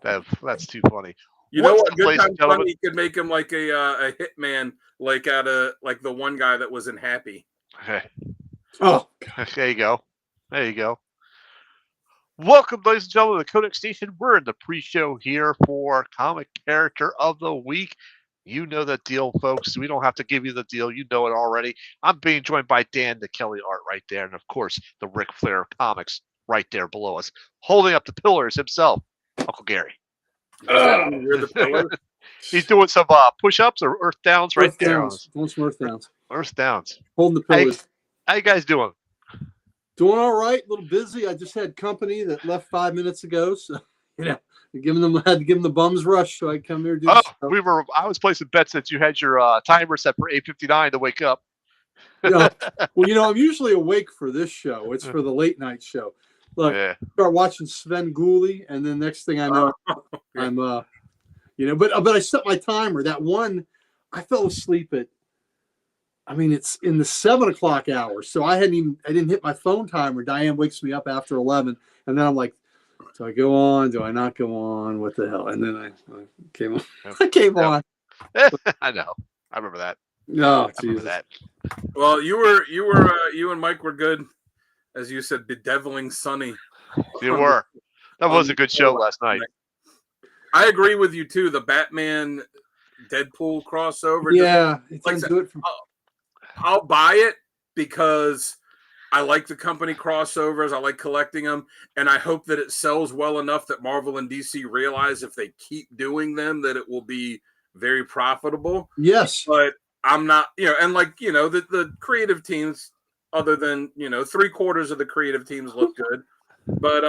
That's too funny. You know what? Good Time Funny could make him like a hitman, like out of like the one guy that was in Happy. Okay. Oh, there you go. There you go. Welcome, ladies and gentlemen, to the Codex Station. We're in the pre-show here for Comic Character of the Week. You know the deal, folks. We don't have to give you the deal. You know it already. I'm being joined by Dan, the Kelly art right there, and of course, the Ric Flair comics right there below us, holding up the pillars himself, Uncle Gary. He's doing some push-ups or earth downs right there. Doing some earth downs. Earth downs. Holding the pillars. How you guys doing? Doing all right. A little busy. I just had company that left 5 minutes ago, so had to give them the bums rush so I come here. Do stuff. I was placing bets that you had your timer set for 8:59 to wake up. Well, I'm usually awake for this show. It's for the late night show. Look, start watching Sven Gulli, and then next thing I know, I'm but I set my timer. That one, I fell asleep at. It's in the 7 o'clock hour, so I didn't hit my phone timer. Diane wakes me up after 11, and then I'm like, do I go on? Do I not go on? What the hell? And then I came on. I came on. I know. I remember that. No, Jesus. That. Well, you and Mike were good, as you said, bedeviling Sunny. You were. That was a good show last night. I agree with you too. The Batman Deadpool crossover. Yeah, I'll buy it because I like the company crossovers. I like collecting them, and I hope that it sells well enough that Marvel and DC realize if they keep doing them that it will be very profitable. Yes, but I'm not, and the creative teams, other than 3/4 of the creative teams look good, but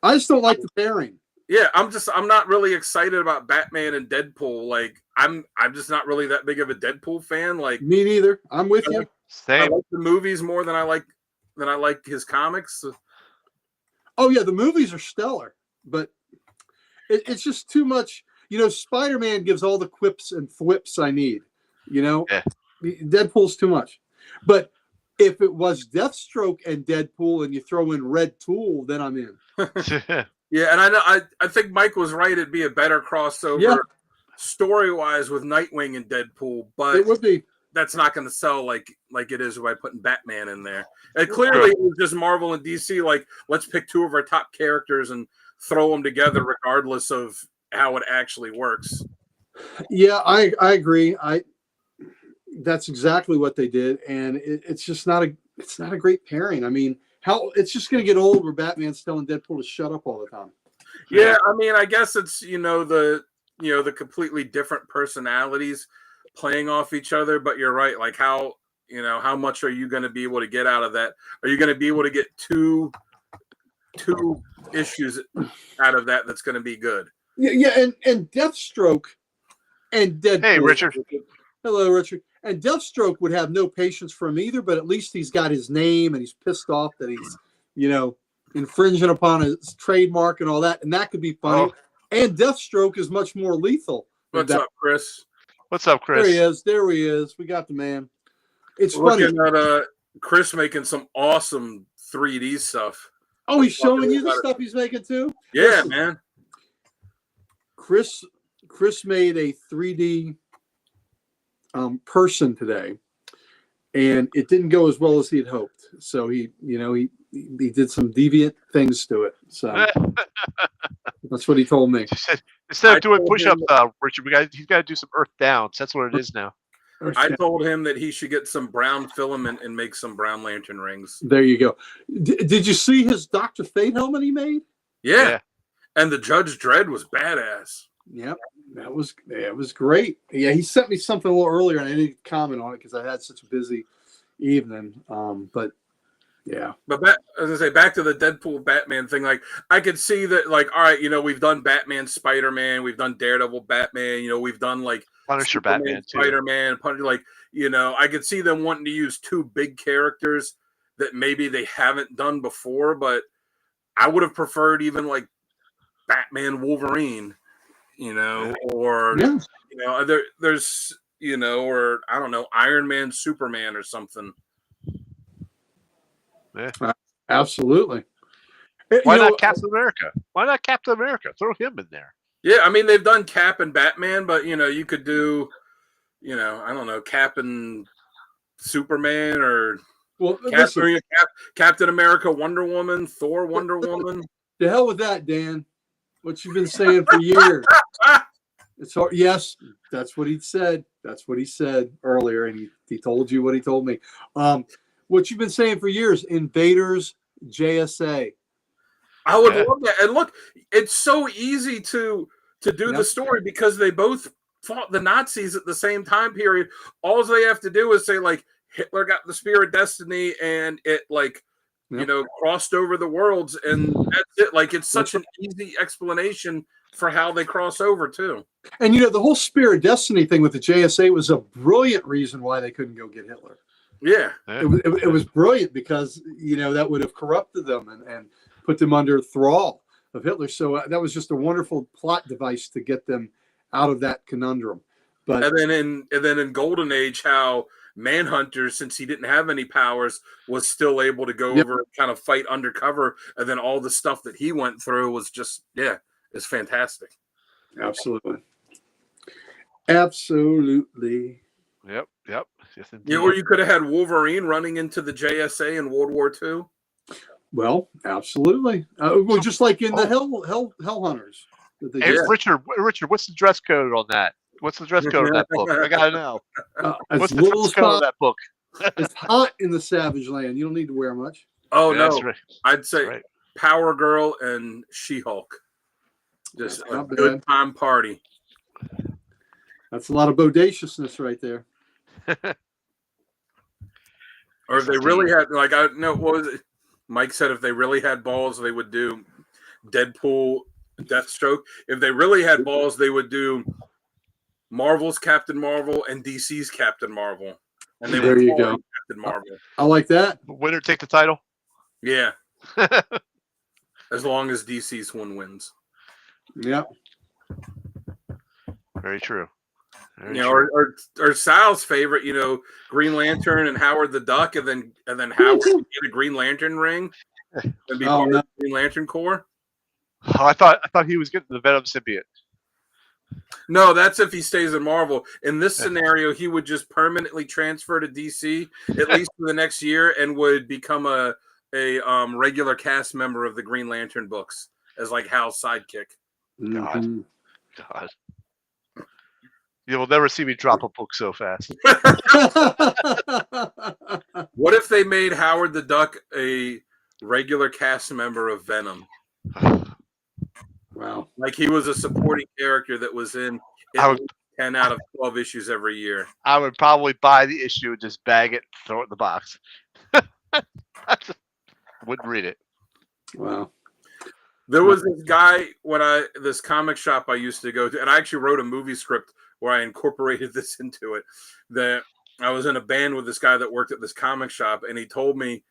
I just don't like the pairing. Yeah, I'm not really excited about Batman and Deadpool. Like, I'm just not really that big of a Deadpool fan. Like, me neither. I'm with you. Same. I like the movies more than I like his comics. Oh yeah, the movies are stellar, but it's just too much. Spider-Man gives all the quips and thwips I need. Deadpool's too much. But if it was Deathstroke and Deadpool, and you throw in Red Tool, then I'm in. Yeah, and I think Mike was right. It'd be a better crossover story-wise with Nightwing and Deadpool, but it would be. That's not going to sell like it is by putting Batman in there. And clearly, it was just Marvel and DC. Like, let's pick two of our top characters and throw them together, regardless of how it actually works. Yeah, I agree. That's exactly what they did, and it's just not a great pairing. How it's just going to get old where Batman's telling Deadpool to shut up all the time. Yeah, I guess it's the completely different personalities playing off each other. But you're right. Like, how much are you going to be able to get out of that? Are you going to be able to get two issues out of that? That's going to be good. Yeah, and Deathstroke and Deadpool. Hey, Richard. Hello, Richard. And Deathstroke would have no patience for him either, but at least he's got his name and he's pissed off that he's, infringing upon his trademark and all that. And that could be funny. Oh. And Deathstroke is much more lethal. What's up, Chris? What's up, Chris? There he is. We got the man. It's looking funny. At Chris making some awesome 3D stuff. Oh, he's showing you the stuff he's making too? Yeah, listen, man. Chris made a 3D person today, and it didn't go as well as he had hoped. So he did some deviant things to it. So that's what he told me. Instead of doing push-ups, Richard, he's got to do some earth downs. That's what it is now. I told him that he should get some brown filament and make some brown lantern rings. There you go. Did you see his Dr. Fate helmet he made? Yeah. And the Judge Dredd was badass. Yep. It was great. Yeah, he sent me something a little earlier, and I didn't comment on it because I had such a busy evening. But yeah. But as I say, back to the Deadpool Batman thing. Like, I could see that. Like, all right, we've done Batman, Spider-Man, we've done Daredevil, Batman. We've done like Punisher, Batman, Spider-Man, Punisher. Like, I could see them wanting to use two big characters that maybe they haven't done before. But I would have preferred even like Batman, Wolverine. Or there's or I don't know, Iron Man, Superman, or something. Yeah. Absolutely. Why not Captain America? Why not Captain America? Throw him in there. Yeah, I mean, they've done Cap and Batman, but, you could do, I don't know, Cap and Superman or Captain America, Wonder Woman, Thor, Wonder Woman. The hell with that, Dan. What you've been saying for years. It's hard. Yes, that's what he said. That's what he said earlier, and he told you what he told me. What you've been saying for years, Invaders JSA. I would love that. And look, it's so easy to do the story because they both fought the Nazis at the same time period. All they have to do is say, like, Hitler got the Spear of Destiny and it, like, crossed over the worlds, and that's it. Like, it's such an easy explanation for how they cross over, too. And, the whole Spear of Destiny thing with the JSA was a brilliant reason why they couldn't go get Hitler. Yeah. It was brilliant because, that would have corrupted them and put them under thrall of Hitler. So that was just a wonderful plot device to get them out of that conundrum. But and then in Golden Age, how Manhunter, since he didn't have any powers, was still able to go over and kind of fight undercover. And then all the stuff that he went through was just, it's fantastic. Absolutely. Absolutely. Yep. Yes, or you could have had Wolverine running into the JSA in World War II. Well, absolutely. Well, just like in the Hell Hunters. Hey, Richard, what's the dress code on that? What's the dress code on that book? I gotta know. What's the dress code on that book? It's hot in the Savage Land. You don't need to wear much. Oh, yeah, no. Right. I'd say Power Girl and She-Hulk. Just a good time party. That's a lot of bodaciousness right there. Or if they really had, what was it? Mike said if they really had balls, they would do Deadpool, Deathstroke. If they really had balls, they would do Marvel's Captain Marvel and DC's Captain Marvel. And they there you go. Captain Marvel. I like that. Winner take the title? Yeah. As long as DC's one wins. Yep. Very true. Or Sal's favorite, Green Lantern and Howard the Duck, and then Howard would get a Green Lantern ring and be part of the Green Lantern Corps. Oh, I thought he was getting the Venom symbiote. No, that's if he stays in Marvel. In this scenario, he would just permanently transfer to DC at least for the next year and would become a regular cast member of the Green Lantern books as like Hal's sidekick. God. You will never see me drop a book so fast. What if they made Howard the Duck a regular cast member of Venom? Wow. Like he was a supporting character that was in 10 out of 12 issues every year. I would probably buy the issue and just bag it and throw it in the box. I just wouldn't read it. Wow. There was this guy this comic shop I used to go to, and I actually wrote a movie script where I incorporated this into it. That I was in a band with this guy that worked at this comic shop, and he told me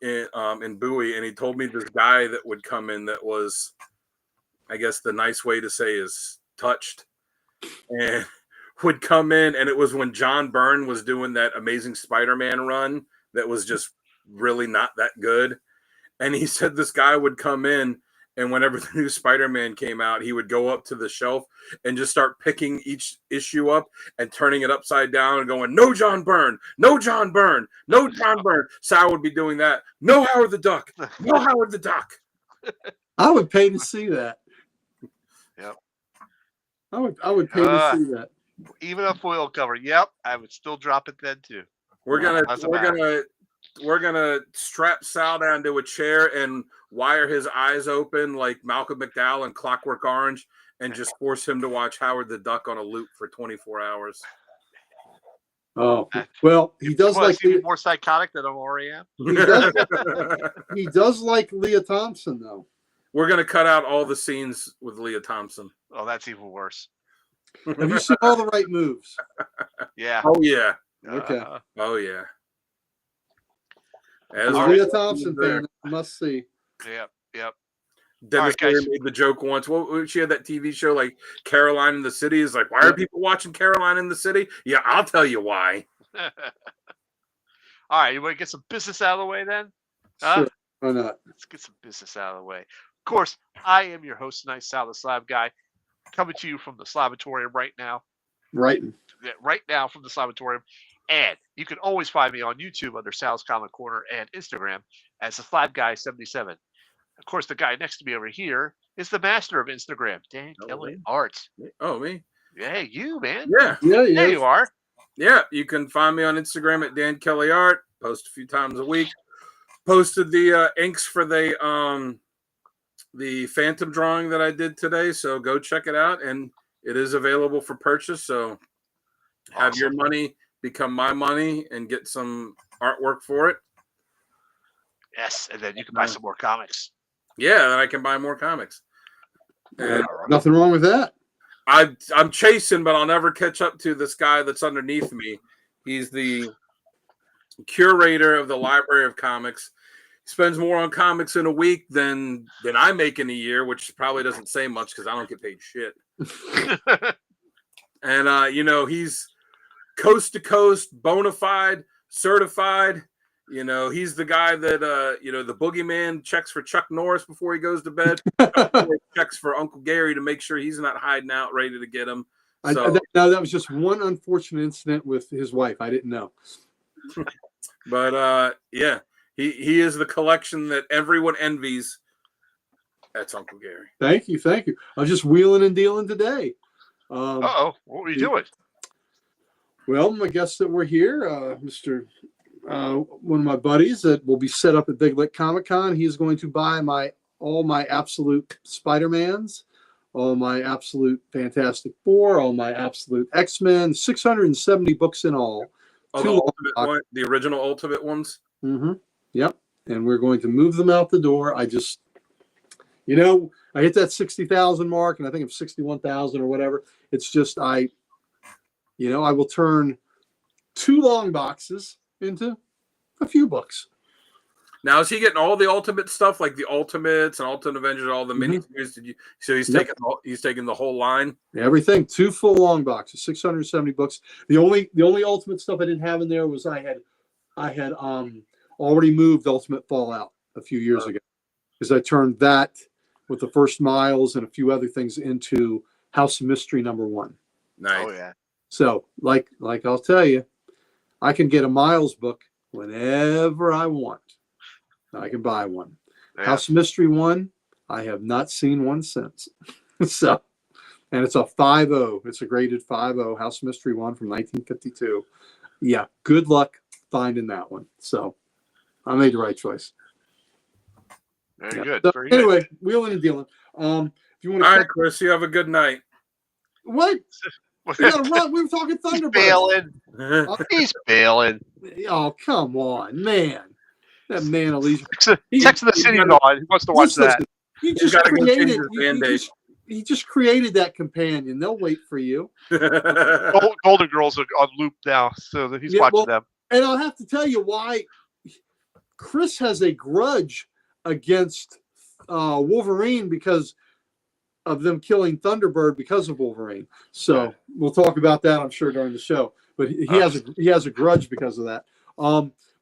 in Bowie, and he told me this guy that would come in that was, I guess the nice way to say is touched, and would come in, and it was when John Byrne was doing that Amazing Spider-Man run that was just really not that good. And he said this guy would come in, and whenever the new Spider-Man came out, he would go up to the shelf and just start picking each issue up and turning it upside down and going, "No John Byrne, no John Byrne, no John Byrne." Sal would be doing that. "No Howard the Duck, no Howard the Duck." I would pay to see that. Yep. I would pay to see that. Even a foil cover. Yep. I would still drop it then too. We're gonna strap Sal down to a chair and wire his eyes open like Malcolm McDowell in Clockwork Orange, and just force him to watch Howard the Duck on a loop for 24 hours. Oh well, he does like more psychotic than I already am. He does like Leah Thompson though. We're gonna cut out all the scenes with Leah Thompson. Oh, that's even worse. Have you seen All the Right Moves? Yeah. Oh yeah. Okay. Oh yeah. As Leah Thompson fan, must see. Yep. Dennis Miller made the joke once. Well, she had that TV show like Caroline in the City. Is like, why are people watching Caroline in the City? Yeah, I'll tell you why. All right, you want to get some business out of the way then? Huh? Sure. Why not? Let's get some business out of the way. Of course, I am your host tonight, Sal the Slab Guy, coming to you from the Slabatorium right now. Right. Right now from the Slabatorium. And you can always find me on YouTube under Sal's Comic Corner and Instagram as the Slab Guy 77. Of course, the guy next to me over here is the master of Instagram, Dan Kelly Art. Oh, me? Hey, you, man. Yeah. There you are. Yeah, you can find me on Instagram at Dan Kelly Art. Post a few times a week. Posted the inks for the Phantom drawing that I did today, so go check it out, and it is available for purchase. So have your money become my money and get some artwork for it. Yes, and then you can buy some more comics. Yeah, then I can buy more comics. And nothing wrong with that. I'm chasing, but I'll never catch up to this guy that's underneath me. He's the curator of the Library of Comics. He spends more on comics in a week than I make in a year, which probably doesn't say much because I don't get paid shit. And he's coast to coast, bona fide, certified. He's the guy that the boogeyman checks for Chuck Norris before he goes to bed. Checks for Uncle Gary to make sure he's not hiding out ready to get him. So, that was just one unfortunate incident with his wife. I didn't know. But yeah, he is the collection that everyone envies. That's Uncle Gary. Thank you. I was just wheeling and dealing today. What were you doing? Well, my guests that were here, one of my buddies that will be set up at Big Lick Comic Con. He is going to buy all my absolute Spider-Mans, all my absolute Fantastic Four, all my absolute X-Men, 670 books in all. The original Ultimate ones? Mm-hmm. Yep. And we're going to move them out the door. I just, I hit that 60,000 mark, and I think I'm 61,000 or whatever. It's just, I will turn 2 long boxes into a few books. Now, is he getting all the Ultimate stuff, like the Ultimates and Ultimate Avengers, all the miniseries? So he's taking the whole line? Everything. 2 full long boxes, 670 books. The only Ultimate stuff I didn't have in there was I had already moved Ultimate Fallout a few years ago, because I turned that with the first Miles and a few other things into House of Mystery #1. Nice. Oh yeah. So like I'll tell you, I can get a Miles book whenever I want. I can buy one. Yeah. House of Mystery 1, I have not seen one since. So, and it's a 5.0. It's a graded 5.0 House of Mystery 1 from 1952. Yeah, good luck finding that one. So, I made the right choice. Very good. So, Very anyway, good. Wheeling and dealing. If you want to, all right, Chris, you have a good night. What? We gotta run. We were talking Thunderbird. He's bailing. Oh, come on, man. That man, Alicia. Text the city on. He wants to watch that. He just created that companion. They'll wait for you. Golden Girls are on loop now, so that he's watching them. And I'll have to tell you why Chris has a grudge against Wolverine because of them killing Thunderbird because of Wolverine. So we'll talk about that, I'm sure, during the show. But he has a grudge because of that.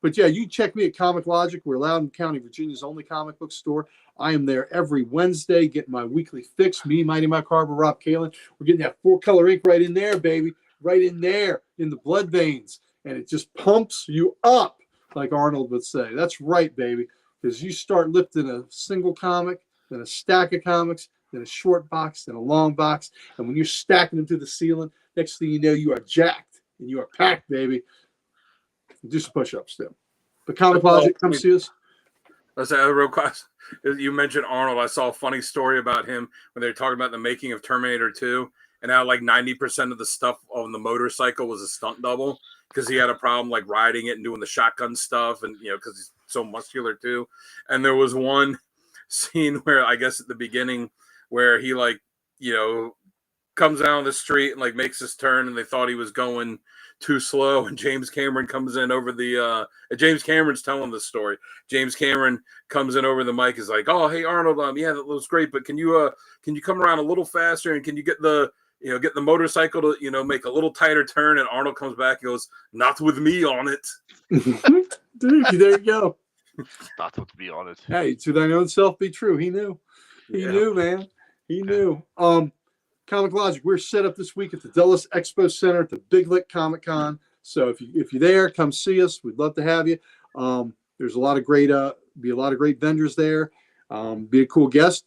But yeah, you check me at Comic Logic. We're Loudoun County, Virginia's only comic book store. I am there every Wednesday getting my weekly fix. Me, Mighty Mike Harbor, Rob Kalin. We're getting that 4-color ink right in there, baby. Right in there in the blood veins. And it just pumps you up, like Arnold would say. That's right, baby. Because you start lifting a single comic, then a stack of comics, then a short box, then a long box. And when you're stacking them to the ceiling, next thing you know, you are jacked and you are packed, baby. Do some push-ups still. But Comic Logic, come see us. Let's say real quick. You mentioned Arnold. I saw a funny story about him when they were talking about the making of Terminator 2 and how like 90% of the stuff on the motorcycle was a stunt double because he had a problem like riding it and doing the shotgun stuff and because he's so muscular too. And there was one scene where I guess at the beginning where he comes down the street and like makes his turn and they thought he was going too slow, and James Cameron comes in over the James Cameron's telling the story. James Cameron comes in over the mic, is like, "Oh, hey Arnold, yeah, that looks great, but can you come around a little faster and can you get the motorcycle to make a little tighter turn?" And Arnold comes back and goes, "Not with me on it." Dude, there you go. Not to be on it. Hey, to thine own self be true. He knew. He knew, man. He knew. Comic Logic, we're set up this week at the Dulles Expo Center at the Big Lick Comic Con. So if you're there, come see us. We'd love to have you. There's a lot of great vendors there. Be a cool guest.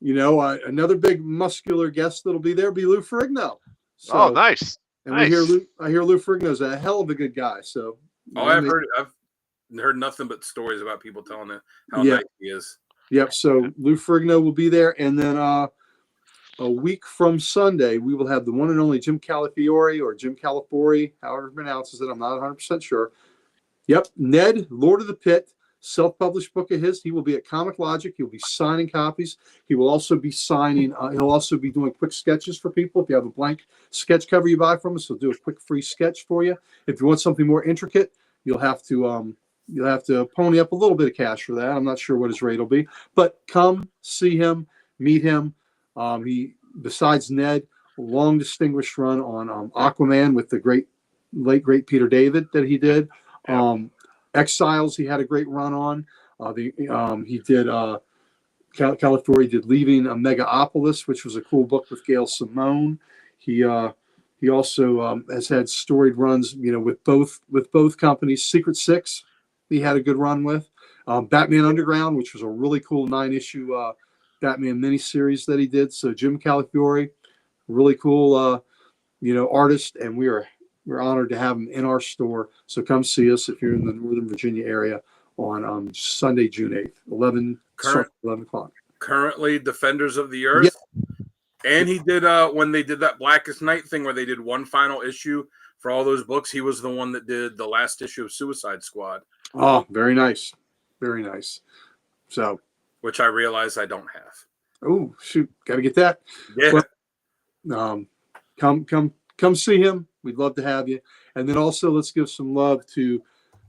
Another big muscular guest that'll be there will be Lou Ferrigno. So, nice. And nice. I hear Lou Ferrigno's a hell of a good guy. So I've heard nothing but stories about people telling it how nice he is. Yep. So Lou Ferrigno will be there, and then a week from Sunday, we will have the one and only Jim Calafiore or Jim Calafori, however he pronounces it. I'm not 100% sure. Yep. Ned, Lord of the Pit, self-published book of his. He will be at Comic Logic. He'll be signing copies. He will also be signing. He'll also be doing quick sketches for people. If you have a blank sketch cover you buy from us, he'll do a quick free sketch for you. If you want something more intricate, you'll have to pony up a little bit of cash for that. I'm not sure what his rate will be, but come see him, meet him. He, besides Ned, a long distinguished run on Aquaman with the late great Peter David that he did. Exiles, he had a great run on. He did California did Leaving a Megapolis, which was a cool book with Gail Simone. He also has had storied runs, with both companies. Secret Six, he had a good run with. Batman Underground, which was a really cool 9-issue Batman miniseries that he did. So Jim Calafiore, really cool, artist, and we're honored to have him in our store. So come see us if you're in the Northern Virginia area on Sunday, June 8th, 11 o'clock. Currently, Defenders of the Earth. Yep. And he did when they did that Blackest Night thing where they did one final issue for all those books. He was the one that did the last issue of Suicide Squad. Oh, very nice, very nice. So, which I realize I don't have. Oh shoot, got to get that. Yeah. Well, come see him. We'd love to have you. And then also let's give some love to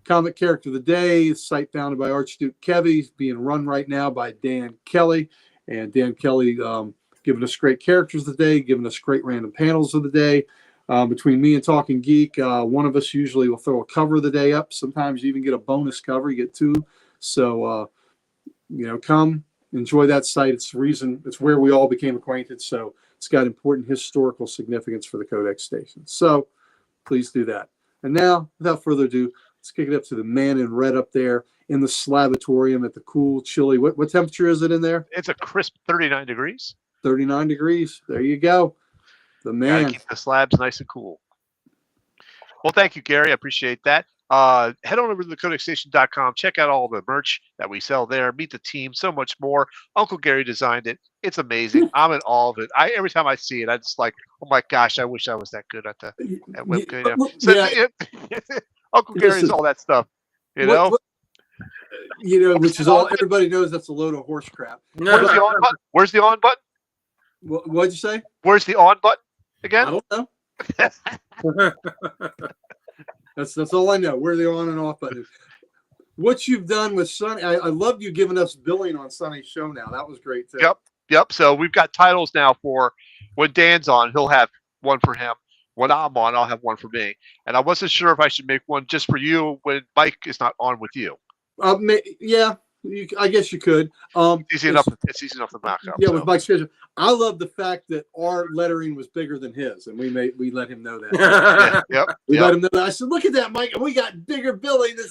Comic Character of the Day, site founded by Archduke Kevy, being run right now by Dan Kelly. And Dan Kelly giving us great characters of the day, giving us great random panels of the day. Between me and Talking Geek, one of us usually will throw a cover of the day up. Sometimes you even get a bonus cover. You get two. So, come enjoy that site. It's where we all became acquainted. So it's got important historical significance for the Codex Station. So please do that. And now, without further ado, let's kick it up to the man in red up there in the Slabatorium at the cool, chilly. What temperature is it in there? It's a crisp 39 degrees. 39 degrees. There you go. The man. Gotta keep the slabs nice and cool. Well, thank you, Gary. I appreciate that. Head on over to thecodexstation.com. Check out all the merch that we sell there. Meet the team. So much more. Uncle Gary designed it. It's amazing. I'm in all of it. Every time I see it, I just like, oh my gosh, I wish I was that good at webcam. Uncle Gary's all that stuff. Which is all everybody knows. That's a load of horse crap. Where's the on button? What'd you say? Where's the on button again? I don't know. That's all I know. Where the on and off button. What you've done with Sonny, I loved you giving us billing on Sonny's show now. That was great too. Yep. So we've got titles now for when Dan's on, he'll have one for him. When I'm on, I'll have one for me. And I wasn't sure if I should make one just for you when Mike is not on with you. Yeah. I guess you could. It's easy enough to knock up. Yeah, so. With Mike's schedule. I love the fact that our lettering was bigger than his, and we let him know that. We let him know that. I said, "Look at that, Mike! We got bigger billing than."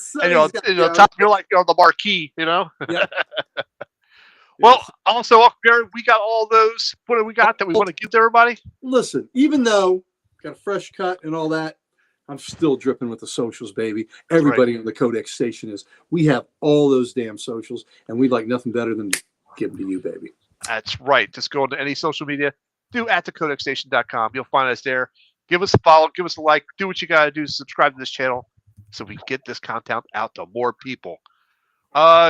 Top, you're like on the marquee, Yeah. Well, also, Gary, we got all those. What do we got that we want to give to everybody? Listen, even though got a fresh cut and all that, I'm still dripping with the socials, baby. Everybody on the Codex Station is. We have all those damn socials, and we'd like nothing better than to give them to you, baby. That's right. Just go into any social media, do @thecodexstation.com. You'll find us there. Give us a follow, give us a like, do what you got to do. Subscribe to this channel so we can get this content out to more people.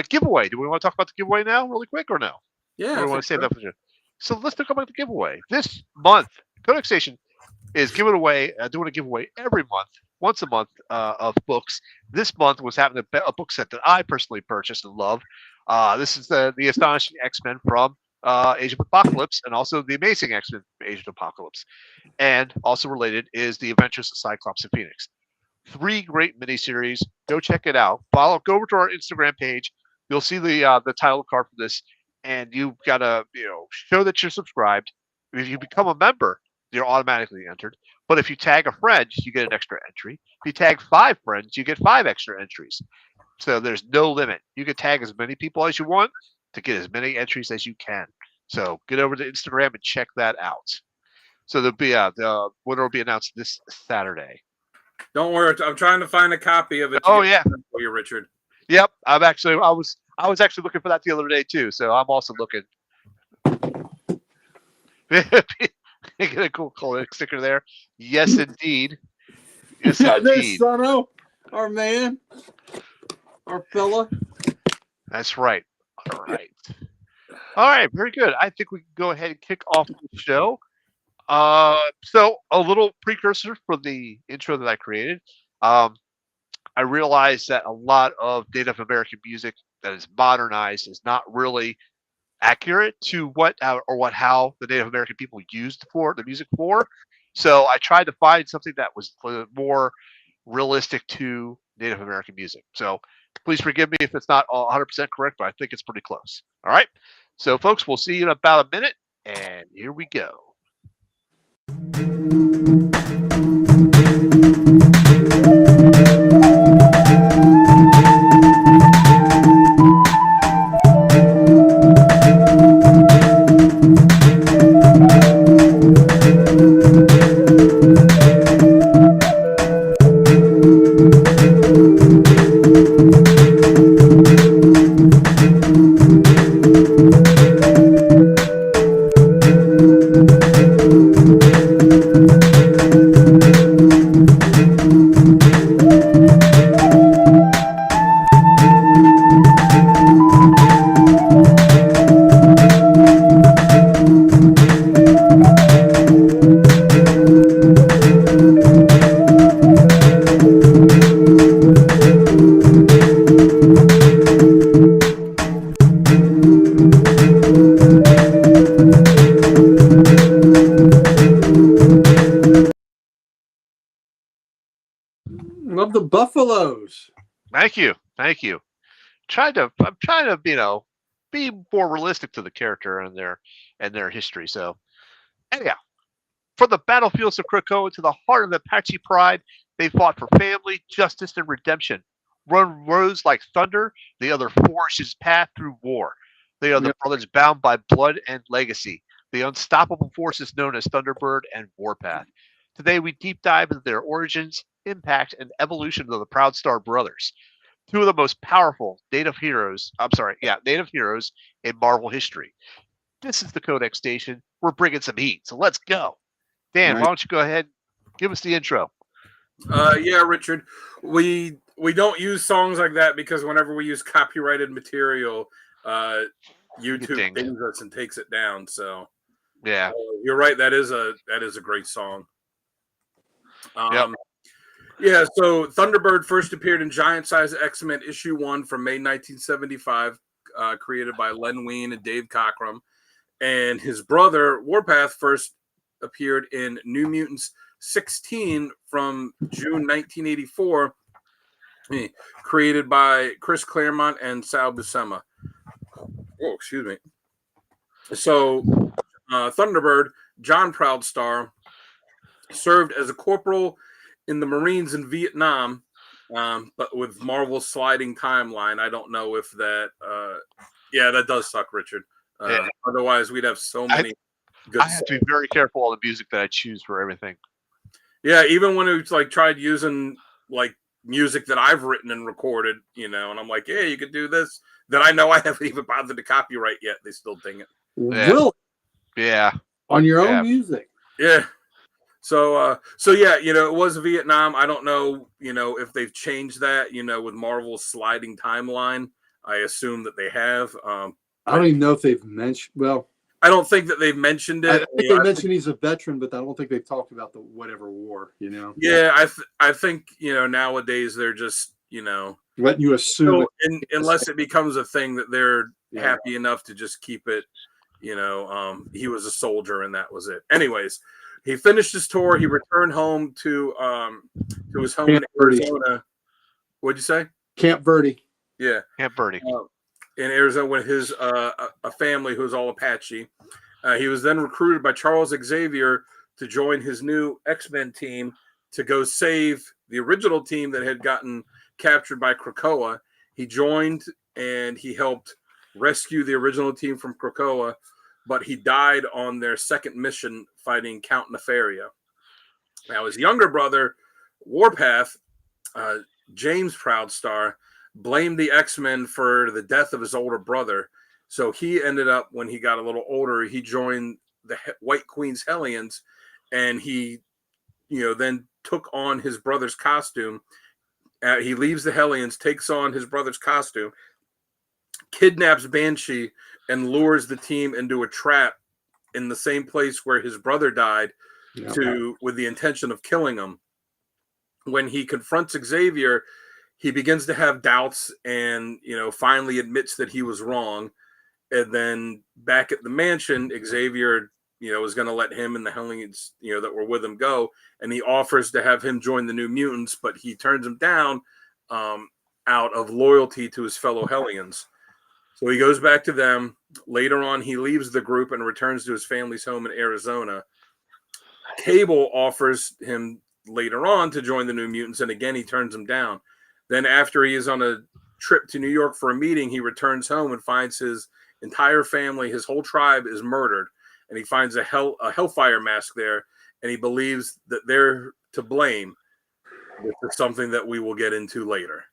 Giveaway. Do we want to talk about the giveaway now, really quick, or no? Yeah. Or we want to save that for you. So let's talk about the giveaway. This month, Codex Station is giving away, doing a giveaway every month, once a month of books. This month was having a book set that I personally purchased and love. This is the Astonishing X-Men from Age of Apocalypse, and also the Amazing X-Men from Age of Apocalypse. And also related is the Adventures of Cyclops and Phoenix. 3 great miniseries. Go check it out. Go over to our Instagram page. you'll see the title card for this, and you've got to show that you're subscribed. If you become a member, you're automatically entered. But if you tag a friend, you get an extra entry. If you tag 5 friends, you get 5 extra entries. So there's no limit. You can tag as many people as you want to get as many entries as you can. So get over to Instagram and check that out. So there'll be the winner will be announced this Saturday. Don't worry, I'm trying to find a copy of it. Oh yeah, for you, Richard. Yep, I was actually looking for that the other day too. So I'm also looking. Get a cool sticker there. Yes, indeed. Yes, There's indeed. Sono, our man, our fella. That's right. All right. All right. Very good. I think we can go ahead and kick off the show. So a little precursor for the intro that I created. I realized that a lot of Native American music that is modernized is not really accurate to how the Native American people used the music for. So I tried to find something that was more realistic to Native American music. So please forgive me if it's not 100% correct, but I think it's pretty close. All right. So folks, we'll see you in about a minute, and here we go. Love the Buffaloes. Thank you. I'm trying to be more realistic to the character and their history. So anyhow, from the battlefields of Krakoa to the heart of the Apache pride, they fought for family, justice, and redemption. One rose like thunder, the other forged his path through war. They are the brothers bound by blood and legacy, the unstoppable forces known as Thunderbird and Warpath. Today we deep dive into their origins, impact, and evolution of the Proudstar brothers, two of the most powerful native heroes in Marvel history. This is the Codex Station. We're bringing some heat, so let's go. Dan, why don't you go ahead and give us the intro? Yeah, Richard. We don't use songs like that because whenever we use copyrighted material, YouTube pings us and takes it down. So yeah, you're right. That is a great song. Yep. Yeah, so Thunderbird first appeared in Giant Size X-Men issue 1 from May 1975, created by Len Wein and Dave Cockrum. And his brother, Warpath, first appeared in New Mutants 16 from June 1984, created by Chris Claremont and Sal Buscema. Oh, excuse me. So Thunderbird, John Proudstar, served as a corporal in the Marines in Vietnam, but with Marvel's sliding timeline. I don't know if that that does suck, Richard. Otherwise we'd have so many good I have to be very careful on the music that I choose for everything. Yeah, even when it's like tried using like music that I've written and recorded, and I'm like, yeah, you could do this, that I know I haven't even bothered to copyright yet, they still ding it. Really? Yeah. On your own music. Yeah. So yeah, it was Vietnam. I don't know, if they've changed that, with Marvel's sliding timeline. I assume that they have. I don't even know if they've mentioned. Well, I don't think that they've mentioned it. I think they mentioned he's a veteran, but I don't think they've talked about the whatever war. Yeah, I think nowadays they're just letting you assume, unless it becomes a thing that they're happy enough to just keep it. He was a soldier and that was it. Anyways. He finished his tour. He returned home to his home in Arizona. What'd you say? Camp Verde. Yeah, Camp Verde. in Arizona with his a family who's all Apache. He was then recruited by Charles Xavier to join his new X-Men team to go save the original team that had gotten captured by Krakoa. He joined and he helped rescue the original team from Krakoa, but he died on their second mission fighting Count Nefaria. Now, his younger brother, Warpath, James Proudstar, blamed the X-Men for the death of his older brother. So he ended up, when he got a little older, he joined the White Queen's Hellions, and he, then took on his brother's costume. He leaves the Hellions, takes on his brother's costume, kidnaps Banshee, and lures the team into a trap in the same place where his brother died, with the intention of killing him. When he confronts Xavier, he begins to have doubts and, finally admits that he was wrong. And then back at the mansion, Xavier, is going to let him and the Hellions, that were with him go. And he offers to have him join the New Mutants, but he turns him down out of loyalty to his fellow Hellions. So he goes back to them. Later on, he leaves the group and returns to his family's home in Arizona. Cable offers him later on to join the New Mutants, and again, he turns him down. Then after he is on a trip to New York for a meeting, he returns home and finds his entire family, his whole tribe, is murdered. And he finds a Hellfire mask there, and he believes that they're to blame. This is something that we will get into later.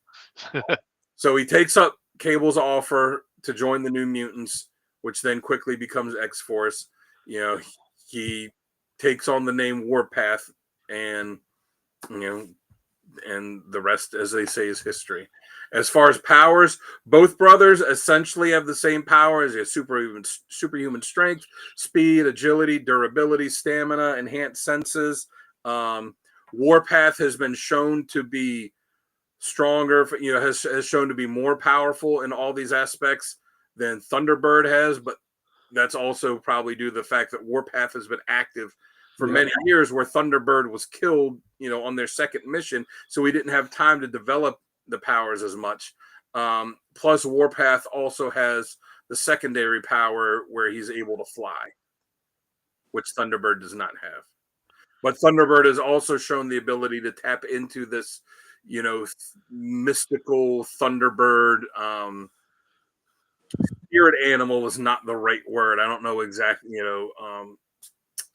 So he takes up Cable's offer to join the New Mutants, which then quickly becomes X-Force. He takes on the name Warpath, and and the rest, as they say, is history. As far as powers, both brothers essentially have the same powers. They have superhuman strength, speed, agility, durability, stamina, enhanced senses. Warpath has been shown to be stronger, has shown to be more powerful in all these aspects than Thunderbird has, but that's also probably due to the fact that Warpath has been active for many years, where Thunderbird was killed, on their second mission, so we didn't have time to develop the powers as much. Plus, Warpath also has the secondary power where he's able to fly, which Thunderbird does not have. But Thunderbird has also shown the ability to tap into this, mystical Thunderbird. Spirit animal is not the right word. I don't know exactly,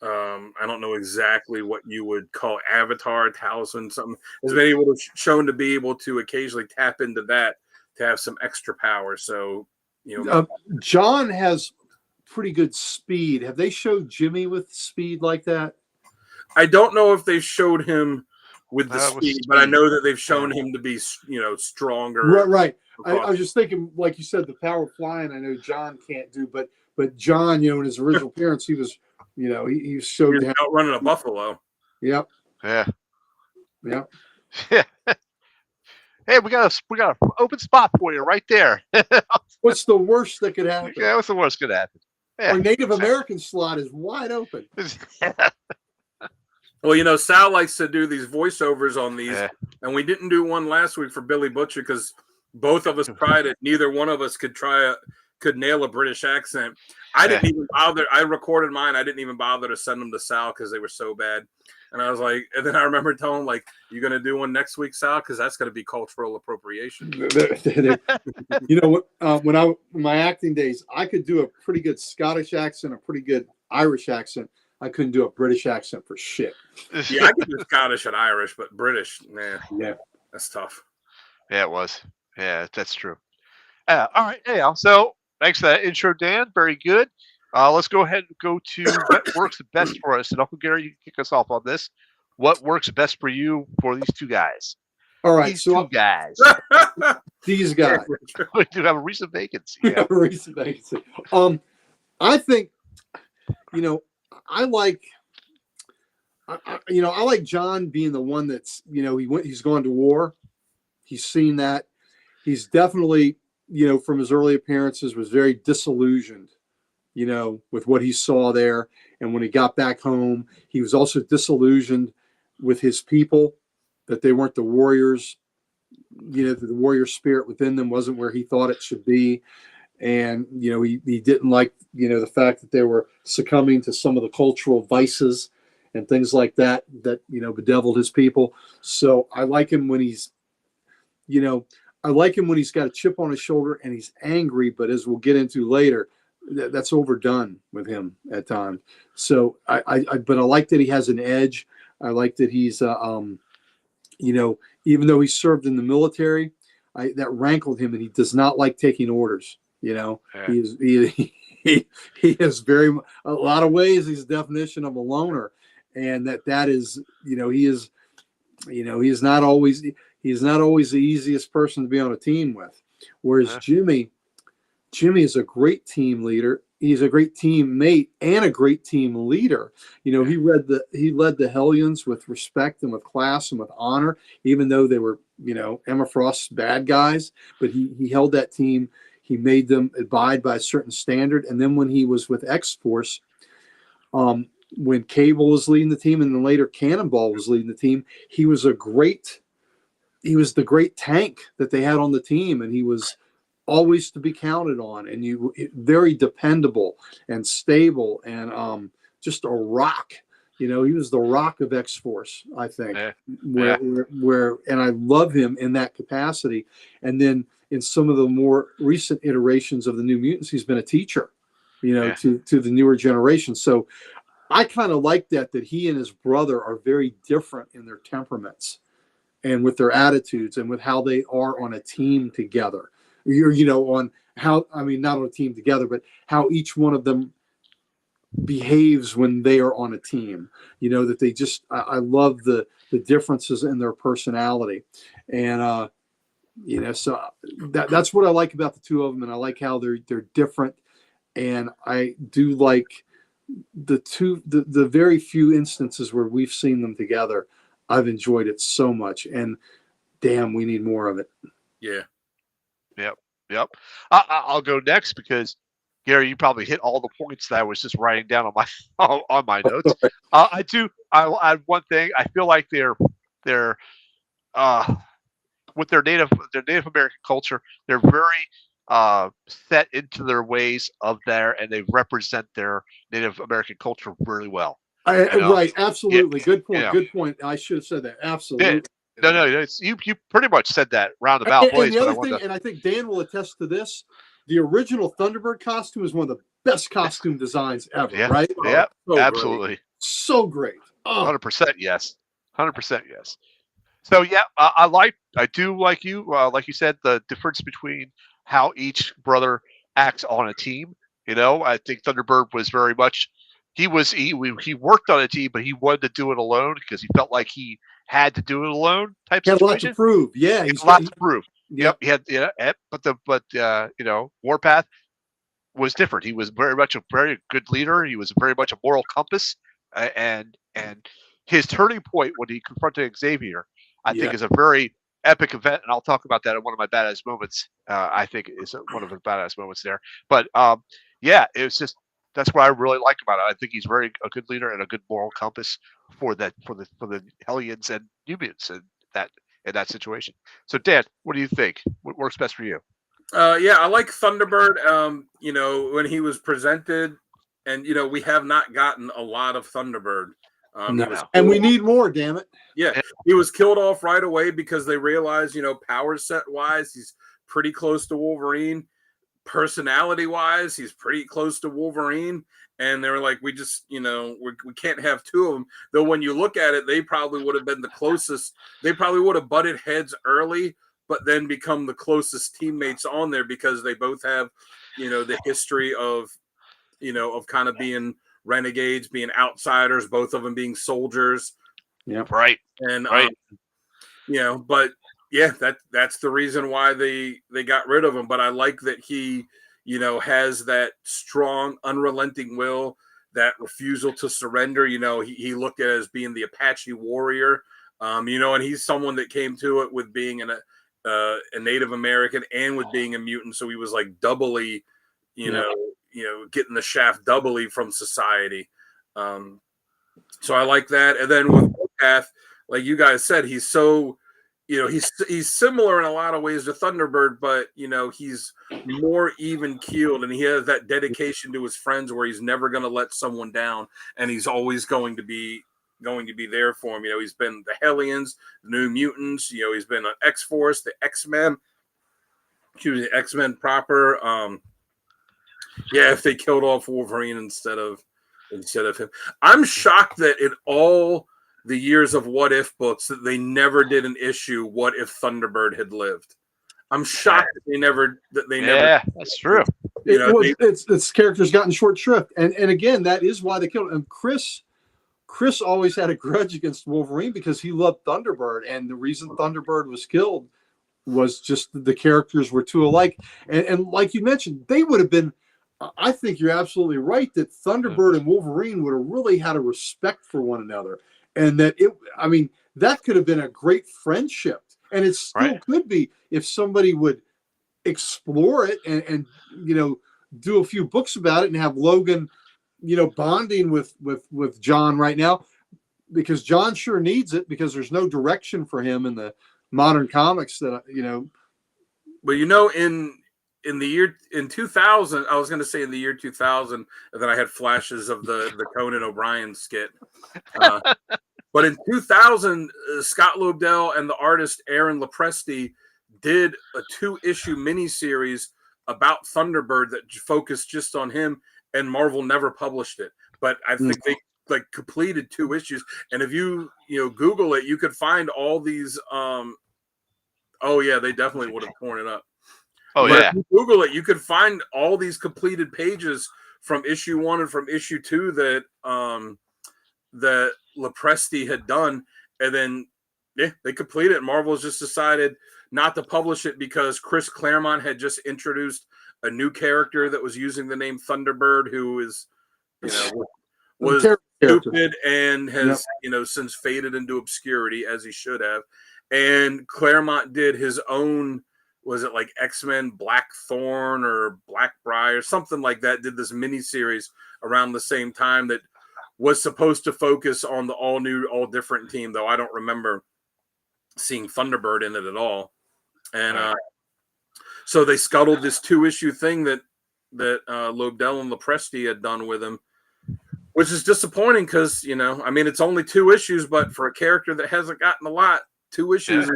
I don't know exactly what you would call avatar, talisman, something. Has been shown to be able to occasionally tap into that to have some extra power. So, John has pretty good speed. Have they showed Jimmy with speed like that? I don't know if they showed him with the speed, but I know that they've shown him to be, stronger. Right. I was just thinking, like you said, the power of flying. I know John can't do, but John, in his original appearance, he was. He showed he was out running a buffalo. Yep. Yeah. Yep. Yeah. Hey, we got an open spot for you right there. What's the worst that could happen? Yeah, what's the worst could happen? Yeah. Our Native American slot is wide open. Well, Sal likes to do these voiceovers on these, and we didn't do one last week for Billy Butcher because both of us tried it. Neither one of us could nail a British accent. I didn't even bother. I recorded mine. I didn't even bother to send them to Sal because they were so bad. And I was like, and then I remember telling him, you going to do one next week, Sal? Because that's going to be cultural appropriation. When my acting days, I could do a pretty good Scottish accent, a pretty good Irish accent. I couldn't do a British accent for shit. Yeah, I could do Scottish and Irish, but British, yeah, that's tough. Yeah, it was. Yeah, that's true. All right. Anyhow, so thanks for that intro, Dan. Very good. Let's go ahead and go to what works best for us. And Uncle Gary, you can kick us off on this. What works best for you for these two guys? All right. These two guys. These guys. We do have a recent vacancy. Yeah. A recent vacancy. I think, I like John being the one that's, he's gone to war. He's seen that. He's definitely, from his early appearances was very disillusioned, with what he saw there. And when he got back home, he was also disillusioned with his people, that they weren't the warriors, that the warrior spirit within them wasn't where he thought it should be. and he didn't like the fact that they were succumbing to some of the cultural vices and things like that bedeviled his people. So I like him when he's got a chip on his shoulder and he's angry, but as we'll get into later, that's overdone with him at times. So but I like that he has an edge. I like that he's even though he served in the military, that rankled him, and he does not like taking orders. Yeah. He is very, a lot of ways he's the definition of a loner, and that is he is not always the easiest person to be on a team with. Whereas Jimmy is a great team leader. He's a great teammate and a great team leader. He led the Hellions with respect and with class and with honor, even though they were, Emma Frost's bad guys. But he held that team. He made them abide by a certain standard. And then when he was with X-Force, when Cable was leading the team and then later Cannonball was leading the team, he was the great tank that they had on the team, and he was always to be counted on, and very dependable and stable, and just a rock. He was the rock of X-Force, I think. Where and I love him in that capacity. And then in some of the more recent iterations of the New Mutants, he's been a teacher, to the newer generation. So I kind of like that he and his brother are very different in their temperaments and with their attitudes and with how they are on a team together. On how, not on a team together, but how each one of them behaves when they are on a team. That they just, I love the differences in their personality. And, so that's what I like about the two of them. And I like how they're different. And I do like the very few instances where we've seen them together. I've enjoyed it so much, and damn, we need more of it. Yeah. Yep. I'll go next because Gary, you probably hit all the points that I was just writing down on my notes. I add one thing. I feel like they're with their Native American culture, they're very set into their ways of and they represent their Native American culture really well. Right, absolutely. Yeah, Good point. Good point. I should have said that. Absolutely. Yeah. No, you pretty much said that roundabout ways. And the other thing, and I think Dan will attest to this, the original Thunderbird costume is one of the best costume designs ever, right? Yeah, so absolutely. Great. So great. 100% yes. 100% yes. So yeah, I do like you. Like you said, the difference between how each brother acts on a team. I think Thunderbird was very much he worked on a team, but he wanted to do it alone because he felt like he had to do it alone. Type he had situation. A lot to prove. Yeah, he's a lot to prove. Yep. He had but Warpath was different. He was very much a very good leader. He was very much a moral compass, and his turning point when he confronted Xavier, I think, is a very epic event, and I'll talk about that in one of my badass moments. I think is one of the badass moments there. But it was just that's what I really like about it. I think he's a good leader and a good moral compass for the Hellions and New Mutants in that situation. So Dan, what do you think? What works best for you? I like Thunderbird. When he was presented, and we have not gotten a lot of Thunderbird. And we need more, damn it. Yeah, he was killed off right away because they realized, power set wise, he's pretty close to Wolverine. Personality wise, he's pretty close to Wolverine. And they were like, we just, we can't have two of them. Though when you look at it, they probably would have been the closest. They probably would have butted heads early, but then become the closest teammates on there because they both have, the history of kind of being renegades, being outsiders, both of them being soldiers. Yeah, right. And but yeah, that's the reason why they got rid of him. But I like that he, has that strong, unrelenting will, that refusal to surrender. He looked at it as being the Apache warrior. And he's someone that came to it with being a Native American and with being a mutant. So he was like doubly, getting the shaft doubly from society. So I like that. And then with Warpath, like you guys said, he's so, he's similar in a lot of ways to Thunderbird, but he's more even keeled, and he has that dedication to his friends where he's never going to let someone down, and he's always going to be there for him. He's been the Hellions, the New Mutants. He's been on X-Force, the X-Men. Excuse me, X-Men proper. If they killed off Wolverine instead of him, I'm shocked that in all the years of What If books that they never did an issue What If Thunderbird had lived. I'm shocked that they never. Yeah, that's true. Its character's gotten short shrift, and again, that is why they killed him. Chris always had a grudge against Wolverine because he loved Thunderbird, and the reason Thunderbird was killed was just the characters were too alike. And like you mentioned, they would have been. I think you're absolutely right that Thunderbird and Wolverine would have really had a respect for one another, and that that could have been a great friendship, and it still could be if somebody would explore it and do a few books about it and have Logan bonding with John right now, because John sure needs it because there's no direction for him in the modern comics that But in the year 2000, I was going to say in the year 2000, and then I had flashes of the Conan O'Brien skit. But in 2000, Scott Lobdell and the artist Aaron Lopresti did a 2-issue miniseries about Thunderbird that focused just on him, and Marvel never published it. But I think they completed 2 issues, and if you Google it, you could find all these. They definitely would have torn it up. Oh, but yeah. if you Google it, you could find all these completed pages from issue 1 and from issue 2 that Lopresti had done, and then they completed it. Marvel's just decided not to publish it because Chris Claremont had just introduced a new character that was using the name Thunderbird, who is was stupid and has since faded into obscurity, as he should have. And Claremont did his own, was it like X-Men Blackthorn or Blackbriar, something like that, did this miniseries around the same time that was supposed to focus on the all new, all different team, though I don't remember seeing Thunderbird in it at all. And so they scuttled this 2-issue thing that Lobdell and Lopresti had done with him, which is disappointing because, it's only 2 issues, but for a character that hasn't gotten a lot, 2 issues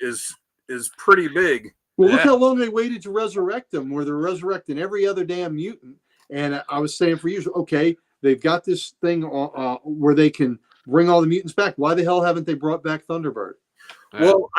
is pretty big. Well, look how long they waited to resurrect them, where they're resurrecting every other damn mutant. And I was saying for years, okay, they've got this thing where they can bring all the mutants back. Why the hell haven't they brought back Thunderbird? Well,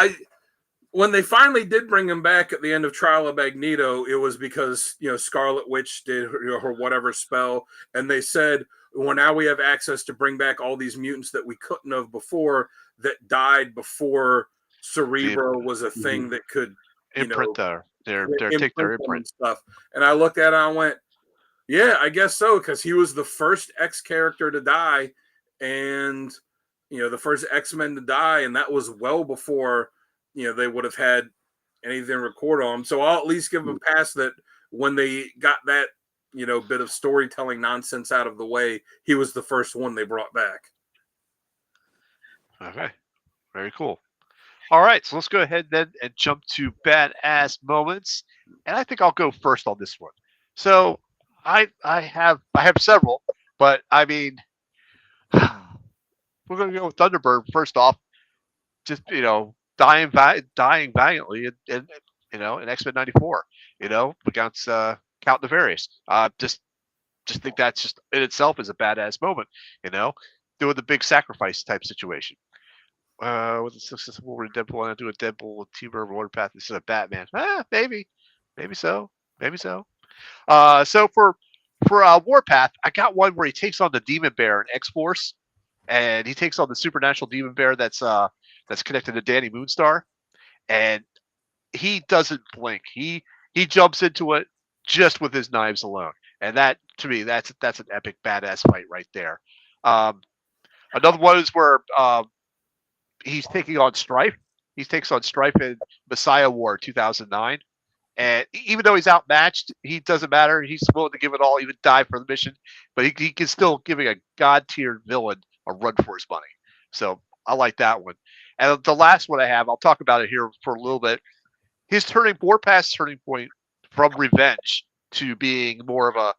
when they finally did bring him back at the end of Trial of Magneto, it was because Scarlet Witch did her whatever spell, and they said, well, now we have access to bring back all these mutants that we couldn't have before, that died before Cerebro was a thing that could imprint take their imprint and stuff. And I looked at it and I went, yeah, I guess so, because he was the first X character to die, and the first X-Men to die, and that was well before they would have had anything record on him. So I'll at least give them a pass that when they got that bit of storytelling nonsense out of the way, he was the first one they brought back. Okay, very cool. All right, so let's go ahead then and jump to badass moments, and I think I'll go first on this one. So I have several, but I mean, we're going to go with Thunderbird first off. Just dying valiantly in X-Men '94. Against Count Nefarious. Just think that's just in itself is a badass moment. Doing the big sacrifice type situation. With the successful Wolverine Deadpool, and do a Deadpool with Thunderbird and Warpath instead of Batman. Maybe so. So for Warpath, I got one where he takes on the Demon Bear in X-Force, and he takes on the supernatural Demon Bear that's connected to Danny Moonstar, and he doesn't blink. He jumps into it just with his knives alone, and that to me that's an epic badass fight right there. Another one is where he's taking on Strife. He takes on Strife in Messiah War 2009. And even though he's outmatched, he doesn't matter. He's willing to give it all, even die for the mission. But he can still giving a god-tier villain a run for his money. So I like that one. And the last one I have, I'll talk about it here for a little bit. Warpath's turning point from revenge to being more of a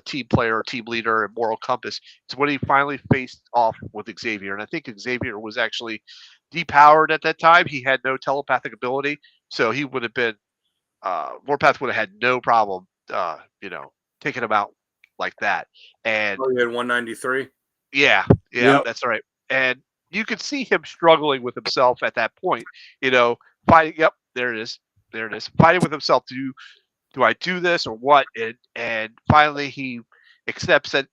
team player, team leader, and moral compass. It's when he finally faced off with Xavier, and I think Xavier was actually depowered at that time. He had no telepathic ability, so he would have been Warpath would have had no problem, taking him out like that. And he had 193. Yeah, Yep. that's right. And you could see him struggling with himself at that point. Fighting. Yep, there it is. Fighting with himself. Do I do this or what? And finally he accepts that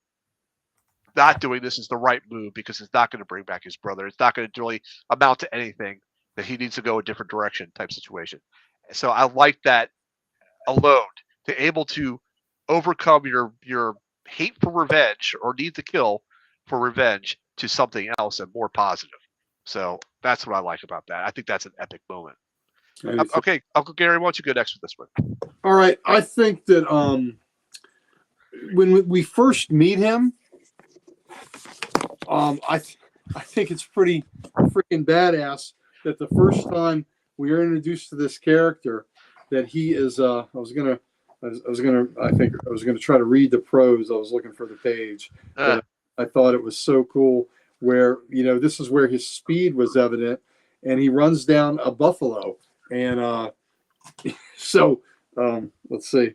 not doing this is the right move because it's not going to bring back his brother. It's not going to really amount to anything. That he needs to go a different direction type situation. So I like that alone to able to overcome your hate for revenge or need to kill for revenge to something else and more positive. So that's what I like about that. I think that's an epic moment. Okay, Uncle Gary, why don't you go next with this one? All right, I think that when we first meet him, I think it's pretty freaking badass that the first time we are introduced to this character, that he is. I was gonna try to read the prose. I was looking for the page. But I thought it was so cool. Where this is where his speed was evident, and he runs down a buffalo. And so let's see.